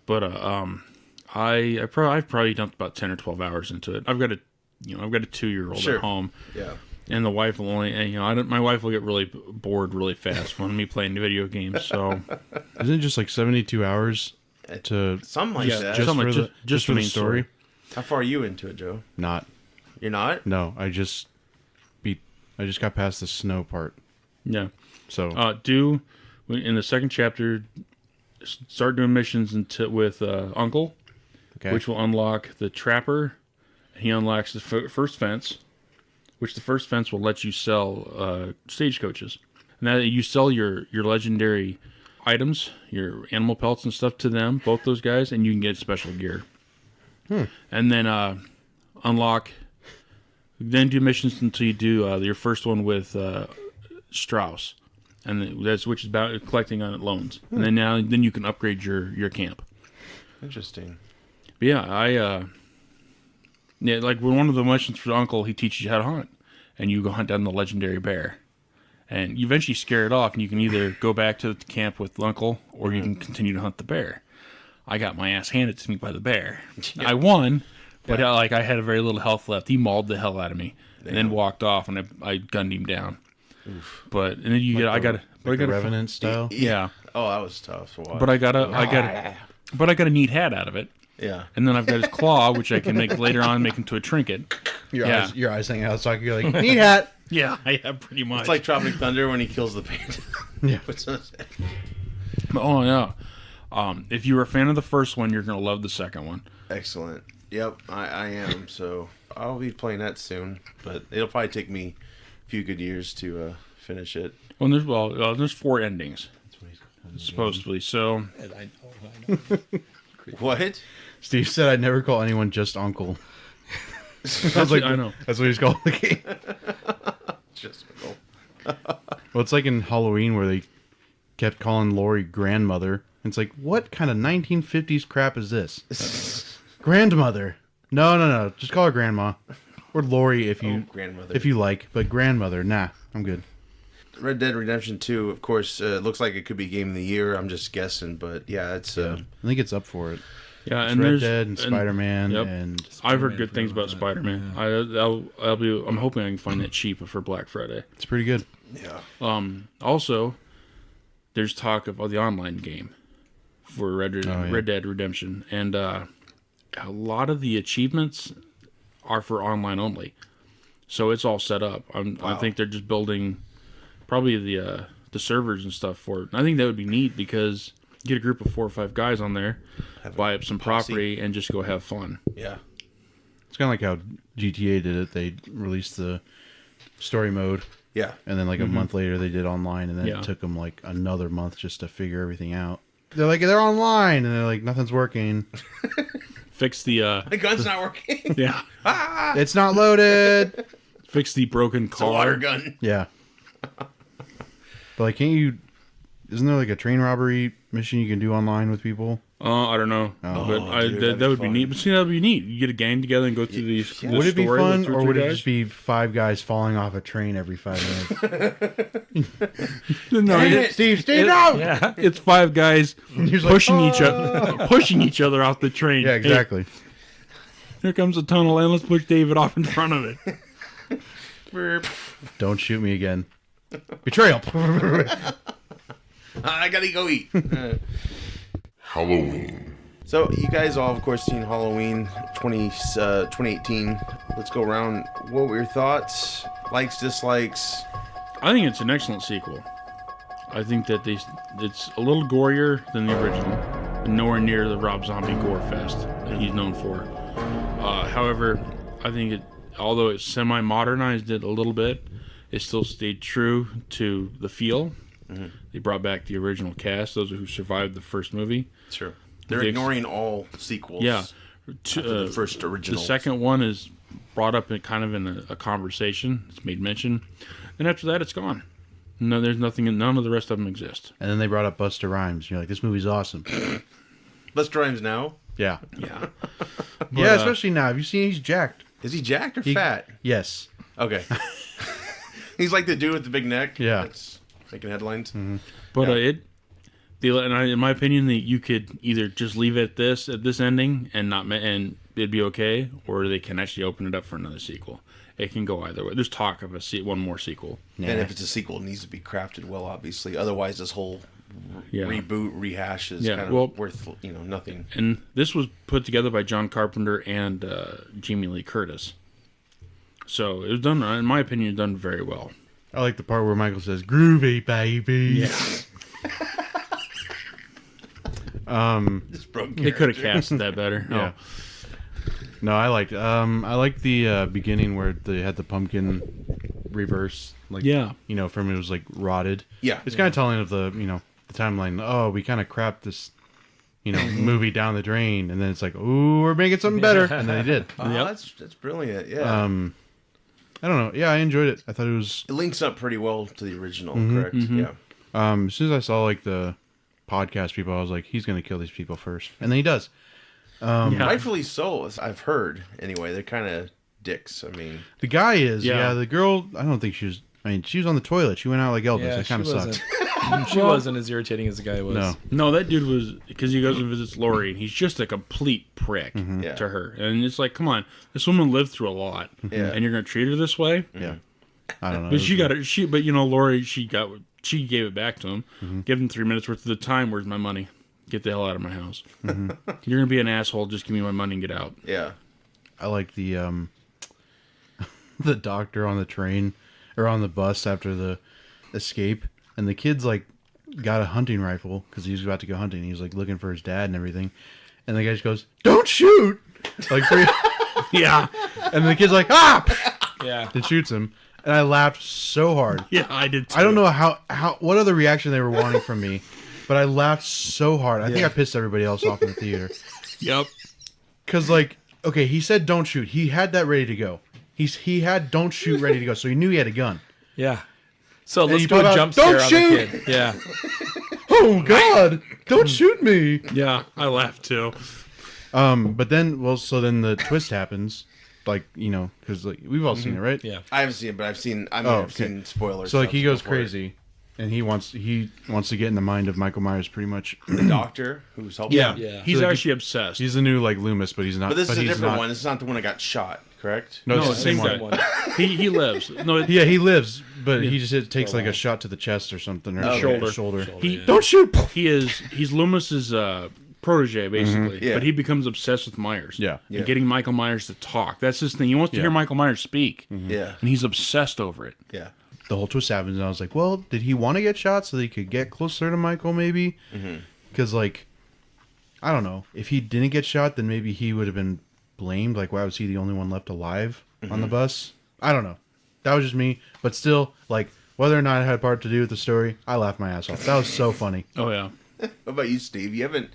But I've probably dumped about 10 or 12 hours into it. I've got a 2-year-old at home. Yeah. And the wife will only, my wife will get really bored really fast when me playing video games. So, isn't it just 72 hours to something like that? Just for the story. How far are you into it, Joe? Not. You're not? No, I just got past the snow part. Yeah. So in the second chapter, start doing missions with Uncle, which will unlock the Trapper. He unlocks the first fence, which the first fence will let you sell stagecoaches. And that you sell your legendary items, your animal pelts and stuff to them, both those guys, and you can get special gear. And then then do missions until you do your first one with Strauss, and which is about collecting on loans. And then you can upgrade your camp. Interesting. But yeah, when one of the missions for Uncle, he teaches you how to hunt, and you go hunt down the legendary bear. And you eventually scare it off, and you can either go back to the camp with Uncle, or you can continue to hunt the bear. I got my ass handed to me by the bear. Yeah. I won, but I had a very little health left. He mauled the hell out of me, and then walked off, and I gunned him down. Oof. But and then you I got a Revenant style. Yeah. Oh, that was tough. But I got a neat hat out of it. Yeah. And then I've got his claw, which I can make later on, make into a trinket. Your eyes hanging out, so you're like, neat hat. Yeah, pretty much. It's like Tropic Thunder when he kills the panda. Yeah. Puts on his head. Oh yeah. If you were a fan of the first one, you're gonna love the second one. Excellent. Yep, I am. So I'll be playing that soon, but it'll probably take me a few good years to finish it. Well, there's 4 endings, supposedly. So I know. What? Steve said I'd never call anyone just uncle. I was like, I know. That's what he's called the game. Just go. Well, it's like in Halloween where they kept calling Lori grandmother. It's like, what kind of 1950s crap is this? Grandmother. No. Just call her grandma. Or Lori if you grandmother. if you like. But grandmother, nah, I'm good. Red Dead Redemption 2, of course, looks like it could be Game of the Year. I'm just guessing, but yeah, it's... I think it's up for it. Yeah, It's and Red there's Dead and Spider-Man Yep. and... I've heard good things about Spider-Man. I'm hoping I can find that cheap for Black Friday. It's pretty good. Yeah. Also, there's talk of the online game for Red Dead Redemption, and a lot of the achievements are for online only. So it's all set up. I think they're just building probably the servers and stuff for it. And I think that would be neat because you get a group of 4 or 5 guys on there, buy up some property, and just go have fun. Yeah. It's kind of like how GTA did it. They released the story mode, Yeah. and then like a month later they did online, and then Yeah. it took them like another month just to figure everything out. They're like, they're online, and they're like, nothing's working. Fix the The gun's not working. yeah, It's not loaded. fix the broken It's a water car. gun. Yeah. But like, can't you... Isn't there like a train robbery mission you can do online with people? I don't know, but dude, that would be fun. neat. But see, that would be neat. You get a gang together and go through these. this Would it be story fun, with 2 or would 3 it guys. just be 5 guys falling off a train every 5 minutes? No, Steve, no! Yeah. it's 5 guys He's like, pushing each other off the train. Yeah, Hey, exactly. here comes a tunnel, and let's push David off in front of it. Burp. Don't shoot me again. Betrayal. I gotta go eat. Halloween. So, you guys all, of course, seen Halloween 2018. Let's go around. What were your thoughts? Likes, dislikes? I think it's an excellent sequel. I think that it's a little gorier than the original, but nowhere near the Rob Zombie gore fest that he's known for. However, I think although it semi-modernized it a little bit, it still stayed true to the feel. Mm-hmm. They brought back the original cast, those who survived the first movie. Sure. They're The ex- ignoring all sequels. Yeah. After the first original. The second one is brought up in a conversation. It's made mention. And after that, it's gone. No, there's nothing. None of the rest of them exist. And then they brought up Busta Rhymes. You're like, this movie's awesome. Busta Rhymes now? Yeah. Yeah. Yeah, especially now. Have you seen he's jacked? Is he jacked or fat? Yes. Okay. He's like the dude with the big neck. Yeah. That's making headlines. But in my opinion, that you could either just leave it at this ending and it'd be okay, or they can actually open it up for another sequel. It can go either way. There's talk of one more sequel. And if it's a sequel, it needs to be crafted well, obviously. Otherwise, this whole reboot, rehash is kind of worth nothing. And this was put together by John Carpenter and Jamie Lee Curtis. So it was done, in my opinion, done very well. I like the part where Michael says, groovy, baby. Yeah. They could have casted that better. Yeah. No, I liked the beginning where they had the pumpkin reverse. Like, from it was like rotted. Yeah. It's kind of telling of the, the timeline. Oh, we kind of crapped this, movie down the drain. And then it's like, ooh, we're making something better. And then they did. That's brilliant. Yeah. I don't know. Yeah, I enjoyed it. I thought it was... It links up pretty well to the original, correct? Yeah. As soon as I saw like the podcast people, I was like, he's going to kill these people first. And then he does. Rightfully so, I've heard. Anyway, they're kind of dicks. I mean... The guy is, Yeah. The girl, I don't think she was... I mean, she was on the toilet. She went out like Elvis. Yeah, That kind of she sucked. She wasn't as irritating as the guy was. No, that dude was, because he goes and visits Lori, and he's just a complete prick Yeah. to her. And it's like, come on, this woman lived through a lot, Yeah. and you're going to treat her this way? Yeah. I don't know. But Lori, she gave it back to him. Give him 3 minutes worth of the time. Where's my money? Get the hell out of my house. You're going to be an asshole. Just give me my money and get out. Yeah. I like the the doctor on the train or on the bus after the escape, and the kid's like got a hunting rifle because he was about to go hunting. He's like looking for his dad and everything, and the guy just goes, "Don't shoot!" Like, Yeah. and the kid's like, "Ah!" Yeah. It shoots him, and I laughed so hard. Yeah, I did too. I don't know how what other reaction they were wanting from me, but I laughed so hard. I think I pissed everybody else off in the theater. Yep. Because, like, okay, he said don't shoot. He had that ready to go. He had don't shoot ready to go, so he knew he had a gun. Yeah. So let's you do a talk jump about, scare "Don't on shoot!" the kid. Yeah. Oh, God! Don't shoot me! Yeah, I laughed too. But then, then the twist happens. Like, you know, because like, we've all seen it, right? Yeah. I haven't seen it, but I've seen spoilers. So, like, he goes before it. crazy, and he wants to get in the mind of Michael Myers pretty much. The doctor who's helping him. Yeah. He's So, like, actually obsessed. He's the new, like, Loomis, but he's not. But this is a he's different not- one. This is not the one that got shot, correct? No, it's No, the same same one. guy. he lives. No, Yeah, he lives, but he just takes like a shot to the chest or something, or shoulder. He's Loomis's protege basically, Yeah. but he becomes obsessed with Myers. Yeah. And getting Michael Myers to talk. That's his thing. He wants to hear Michael Myers speak, Yeah. and he's obsessed over it. Yeah. The whole twist happens, and I was like, well, did he want to get shot so that he could get closer to Michael, maybe? Because, like, I don't know. If he didn't get shot, then maybe he would have been blamed. Like, why was he the only one left alive on the bus? I don't know. That was just me. But still, like, whether or not it had part to do with the story, I laughed my ass off. That was so funny. Oh yeah. What about you, Steve? You haven't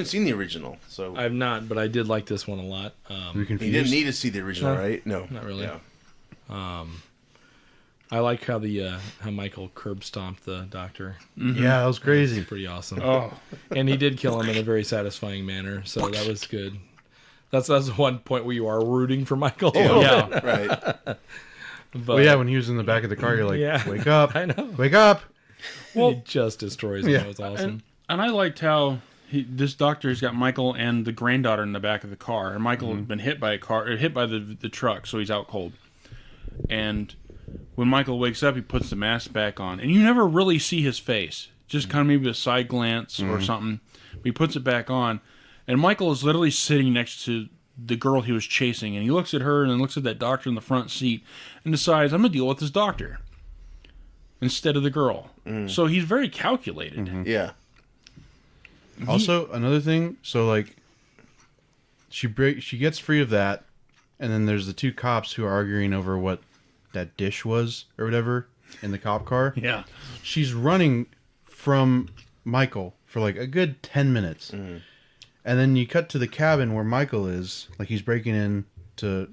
seen the original, so I've not, but I did like this one a lot. Were you confused? you didn't need to see the original, right? No, Not really. Yeah. I like how how Michael curb stomped the doctor. Yeah, that was crazy. Pretty awesome. Oh. And he did kill him in a very satisfying manner, so that was good. That's one point where you are rooting for Michael. Yeah. Right. But Well, yeah, when he was in the back of the car, you're like, Yeah. wake up. I know. Wake up. He just destroys him. Yeah. That was awesome. And I liked how this doctor's got Michael and the granddaughter in the back of the car, and Michael had been hit by a car, or hit by the truck, so he's out cold. And when Michael wakes up, he puts the mask back on, and you never really see his face, just kind of maybe a side glance or something. But he puts it back on, and Michael is literally sitting next to the girl he was chasing, and he looks at her and then looks at that doctor in the front seat and decides, I'm gonna deal with this doctor instead of the girl. So he's very calculated. Yeah. Also, another thing, so like she gets free of that, and then there's the two cops who are arguing over what that dish was or whatever in the cop car. Yeah. She's running from Michael for like a good 10 minutes. And then you cut to the cabin where Michael is, like he's breaking in to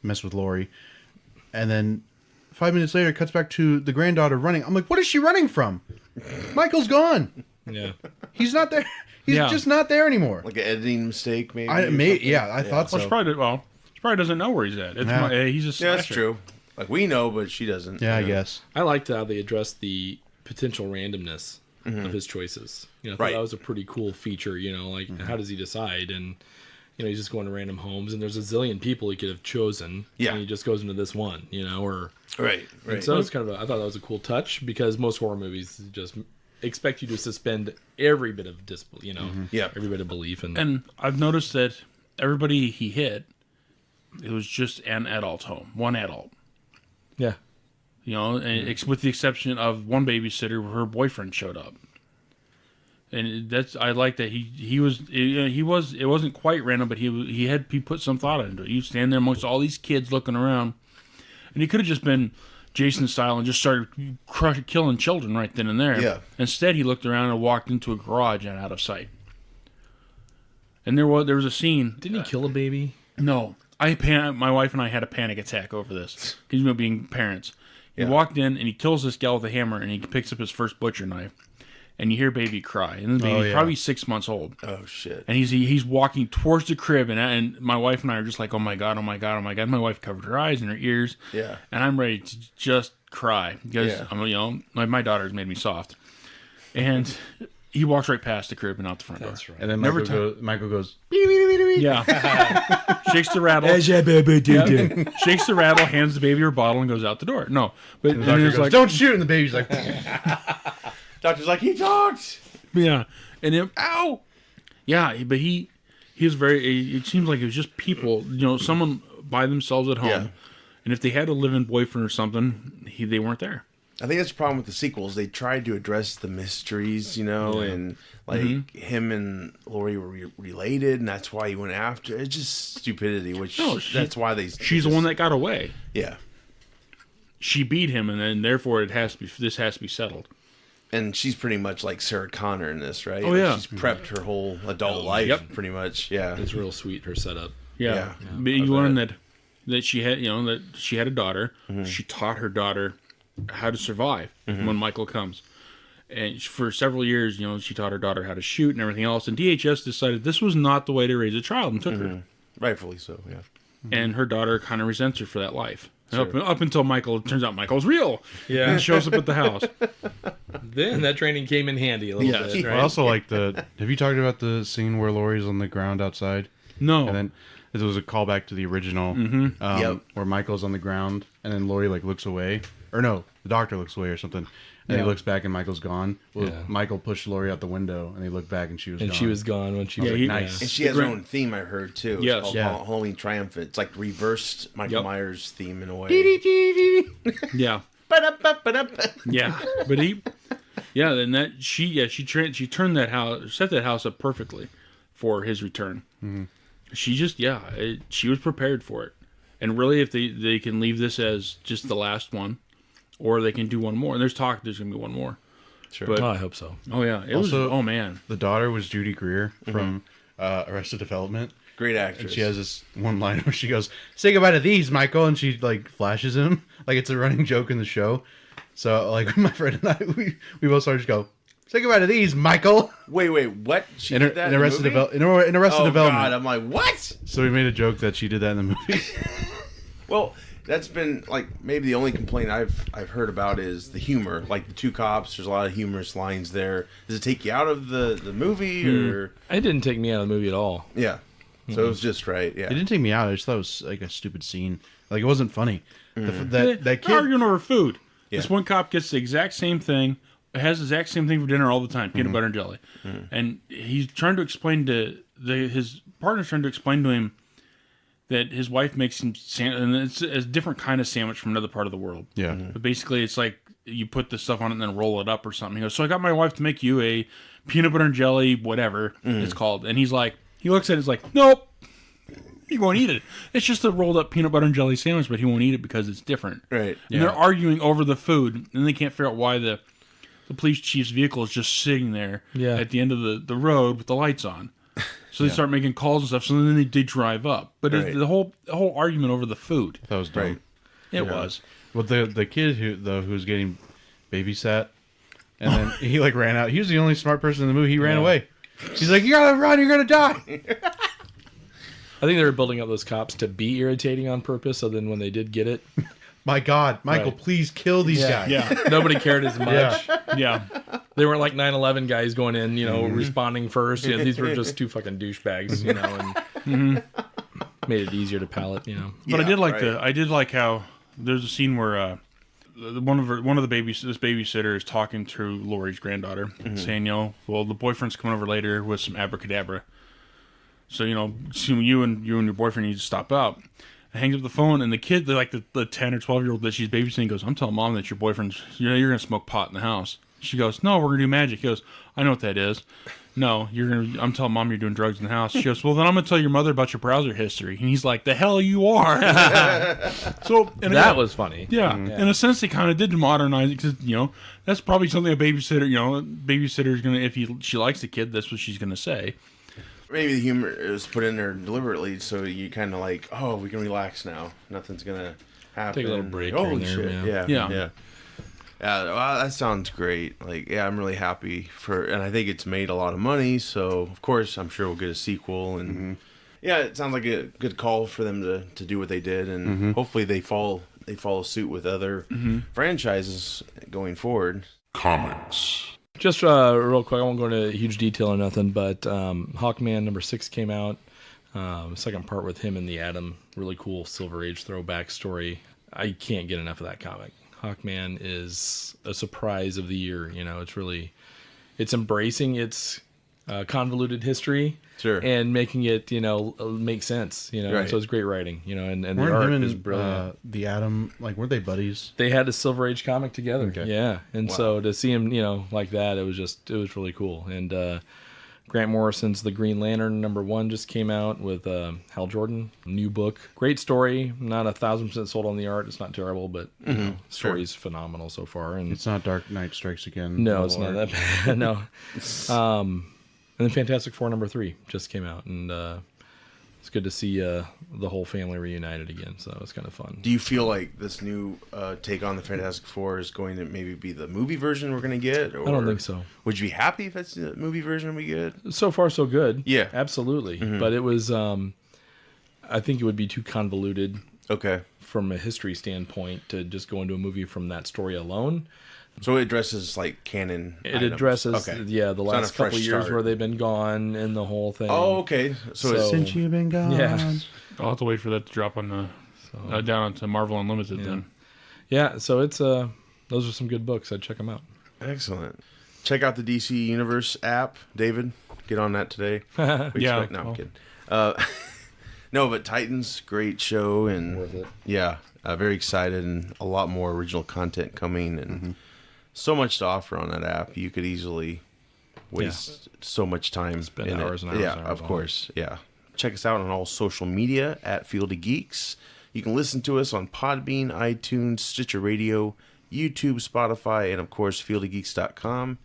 mess with Lori. And then 5 minutes later, it cuts back to the granddaughter running. I'm like, what is she running from? Michael's gone. Yeah. He's not there. He's Yeah. just not there anymore. Like an editing mistake, maybe. I or something? thought Well, so. she probably doesn't know where he's at. It's Yeah. he's a slasher. Yeah, that's true. Like we know, but she doesn't. Yeah, I you know? guess. I liked how they addressed the potential randomness of his choices. You know, I thought Right. that was a pretty cool feature. You know, like how does he decide? And you know, he's just going to random homes, and there's a zillion people he could have chosen. Yeah. and he just goes into this one. You know, or Right. and Right. so it's kind of I thought that was a cool touch because most horror movies just expect you to suspend every bit of disbelief. You know, Yeah. every bit of belief. And I've noticed that everybody he hit, it was just an adult home, one adult. yeah, You know, and with the exception of one babysitter where her boyfriend showed up. And I like that he was it wasn't quite random, but he put some thought into it. He stand there amongst all these kids looking around, and he could have just been Jason style and just started killing children right then and there. Yeah. Instead, he looked around and walked into a garage and out of sight. And there was a scene. didn't he kill a baby? No, my wife and I had a panic attack over this. He's being parents. He walked in and he kills this gal with a hammer, and he picks up his first butcher knife, and you hear baby cry, and the baby's probably 6 months old, Oh shit. and he's walking towards the crib, and my wife and I are just like, oh my god, oh my god, oh my god. My wife covered her eyes and her ears, Yeah. and I'm ready to just cry because Yeah. my daughter's made me soft, and he walks right past the crib and out the front door. That's right. And then Never Michael goes, Yeah. Shakes the rattle. Yep. Shakes the rattle, hands the baby her bottle, and goes out the door. No. But the and doctor it's goes, like, don't shoot. And the baby's like, Doctor's like, he talks. yeah. And it, ow! Yeah, but he was very, it seems like it was just people, someone by themselves at home. Yeah. And if they had a live-in boyfriend or something, they weren't there. I think that's the problem with the sequels. They tried to address the mysteries, and like him and Lori were related, and that's why he went after. It's just stupidity. That's why she's the one that got away. Yeah, she beat him, and then therefore this has to be settled. and she's pretty much like Sarah Connor in this, right? Oh, Like, yeah. she's prepped her whole adult life, Yep. pretty much. Yeah, It's real sweet, her setup. Yeah, Yeah. but you learn that she had that she had a daughter. She taught her daughter how to survive when Michael comes. And for several years, she taught her daughter how to shoot and everything else. And DHS decided this was not the way to raise a child and took her. rightfully so. Yeah, And her daughter kind of resents her for that life. Sure. Up until Michael, it turns out Michael's real. Yeah. And shows up at the house. Then that training came in handy a little Yes. bit, I right? also like have you talked about the scene where Laurie's on the ground outside? No. And then it was a callback to the original, Yep. where Michael's on the ground, and then Laurie looks away, or no, the doctor looks away or something, and he looks back and Michael's gone. Well, Yeah. Michael pushed Laurie out the window, and he looked back and she was and gone. she was gone when she was Yeah, like, he- nice. and she has her own theme. I heard too. It's Yes. called Yeah. Halloween Triumphant. It's like reversed Michael Yep. Myers theme in a way. Yeah. Yeah. But then she turned that house, set that house up perfectly for his return. She just, she was prepared for it. And really, if they can leave this as just the last one, or they can do one more. And there's going to be one more. Sure. But, Oh, I hope so. oh, yeah. It Also- was, oh, man. The daughter was Judy Greer from Arrested Development. Great actress. And she has this one line where she goes, "Say goodbye to these, Michael," and she like flashes him like it's a running joke in the show. So like my friend and I, we both started to go, "Say goodbye to these, Michael." Wait, what? She In, did that in in Arrested the movie? Development. In Arrested Oh Development. God! I'm like, what? So we made a joke that she did that in the movie. Well, that's been like maybe the only complaint I've heard about is the humor. Like the two cops, there's a lot of humorous lines there. Does it take you out of the movie or? It didn't take me out of the movie at all. Yeah. So it was just right. Yeah. It didn't take me out. I just thought it was like a stupid scene. Like it wasn't funny. That They're kid. arguing over food. Yeah. This one cop gets the exact same thing, has the exact same thing for dinner all the time, peanut butter and jelly. And he's trying to explain to his partner's trying to explain to him that his wife makes him and it's a different kind of sandwich from another part of the world. Yeah. But basically, it's like you put the stuff on it and then roll it up or something. He goes, "So I got my wife to make you a peanut butter and jelly, whatever it's called." And he's like, he looks at it, he's like, "Nope, he won't eat it. It's just a rolled up peanut butter and jelly sandwich, but he won't eat it because it's different." Right. And they're arguing over the food, and they can't figure out why the police chief's vehicle is just sitting there at the end of the road with the lights on. So they start making calls and stuff. So then they drive up. But Right. the whole argument over the food. That was dumb. Right. It was. Well, the kid who was getting babysat, and then he like ran out. He was the only smart person in the movie. He ran away. He's like, "You gotta run. You're gonna die." I think they were building up those cops to be irritating on purpose, so then when they did get it, My God, Michael, Right. please kill these guys. Yeah. nobody cared as much. Yeah. They weren't like 9/11 guys going in, responding first. Yeah, these were just two fucking douchebags, and made it easier to palate, But Yeah, I did like how there's a scene where one of the babysitter is talking to Lori's granddaughter, saying, well, the boyfriend's coming over later with some abracadabra. So, you and your boyfriend need to stop out. And hangs up the phone, and the kid, the 10 or 12-year-old that she's babysitting, goes, "I'm telling Mom that your boyfriend's, you're going to smoke pot in the house." She goes, "No, we're going to do magic." He goes, "I know what that is." "No, I'm telling Mom you're doing drugs in the house." She goes, "Well, then I'm going to tell your mother about your browser history." And he's like, "The hell you are." So and that again, was funny. yeah. In a sense, they kind of did modernize it because, that's probably something a babysitter is going to, if she likes the kid, that's what she's going to say. Maybe the humor is put in there deliberately so you kind of like, oh, we can relax now. Nothing's gonna happen. Take a little break Like, here holy and there, shit! yeah. Yeah. Well, that sounds great. Like, yeah, I'm really happy and I think it's made a lot of money. So of course, I'm sure we'll get a sequel. And yeah, it sounds like a good call for them to do what they did, and hopefully they follow suit with other franchises going forward. Comics. Just real quick, I won't go into huge detail or nothing, but Hawkman #6 came out. Second part with him and the Atom. Really cool Silver Age throwback story. I can't get enough of that comic. Hawkman is a surprise of the year. It's embracing its convoluted history. Sure. And making it, make sense, Right. So it's great writing, and the Weren't art him is and brilliant. the Atom, like, weren't they buddies? They had a Silver Age comic together. Okay. Yeah. And so to see him, like that, it was really cool. And Grant Morrison's The Green Lantern #1 just came out with Hal Jordan, new book. Great story. Not 1,000% sold on the art. It's not terrible, but story's phenomenal so far. And It's not Dark Knight Strikes Again. no, it's not that bad. No. And then Fantastic Four #3 just came out, and it's good to see the whole family reunited again. So that was kind of fun. Do you feel like this new take on the Fantastic Four is going to maybe be the movie version we're going to get? Or I don't think so. Would you be happy if it's the movie version we get? So far, so good. Yeah. Absolutely. But it was, I think it would be too convoluted Okay. from a history standpoint to just go into a movie from that story alone. So it addresses like canon. It items. addresses, Okay. the not a last fresh couple years start. where they've been gone and the whole thing. Oh, okay. So, it's, Since you've been gone. Yeah. I'll have to wait for that to drop on down onto Marvel Unlimited then. Yeah, so it's those are some good books. I'd check them out. excellent. Check out the DC Universe app, David. Get on that today. We Yeah, expect- no, I'm well. kidding. No, but Titans, great show, and Worth it. yeah, very excited, and a lot more original content coming, and so much to offer on that app. You could easily waste so much time. Spend in hours it. and hours Yeah, and hours of on it. course. Yeah. Check us out on all social media at Field of Geeks. You can listen to us on Podbean, iTunes, Stitcher Radio, YouTube, Spotify, and of course, fieldofgeeks.com.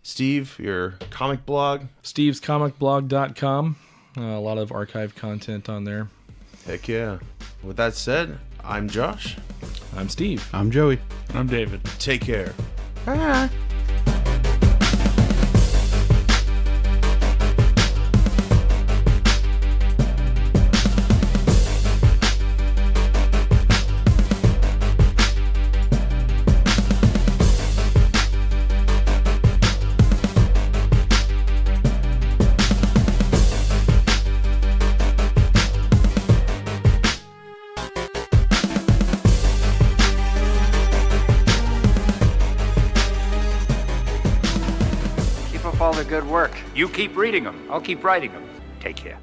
Steve, your comic blog. StevesComicBlog.com. A lot of archive content on there. Heck yeah. With that said, I'm Josh. I'm Steve. I'm Joey. I'm David. Take care. Bye. Keep up all the good work. You keep reading them. I'll keep writing them. Take care.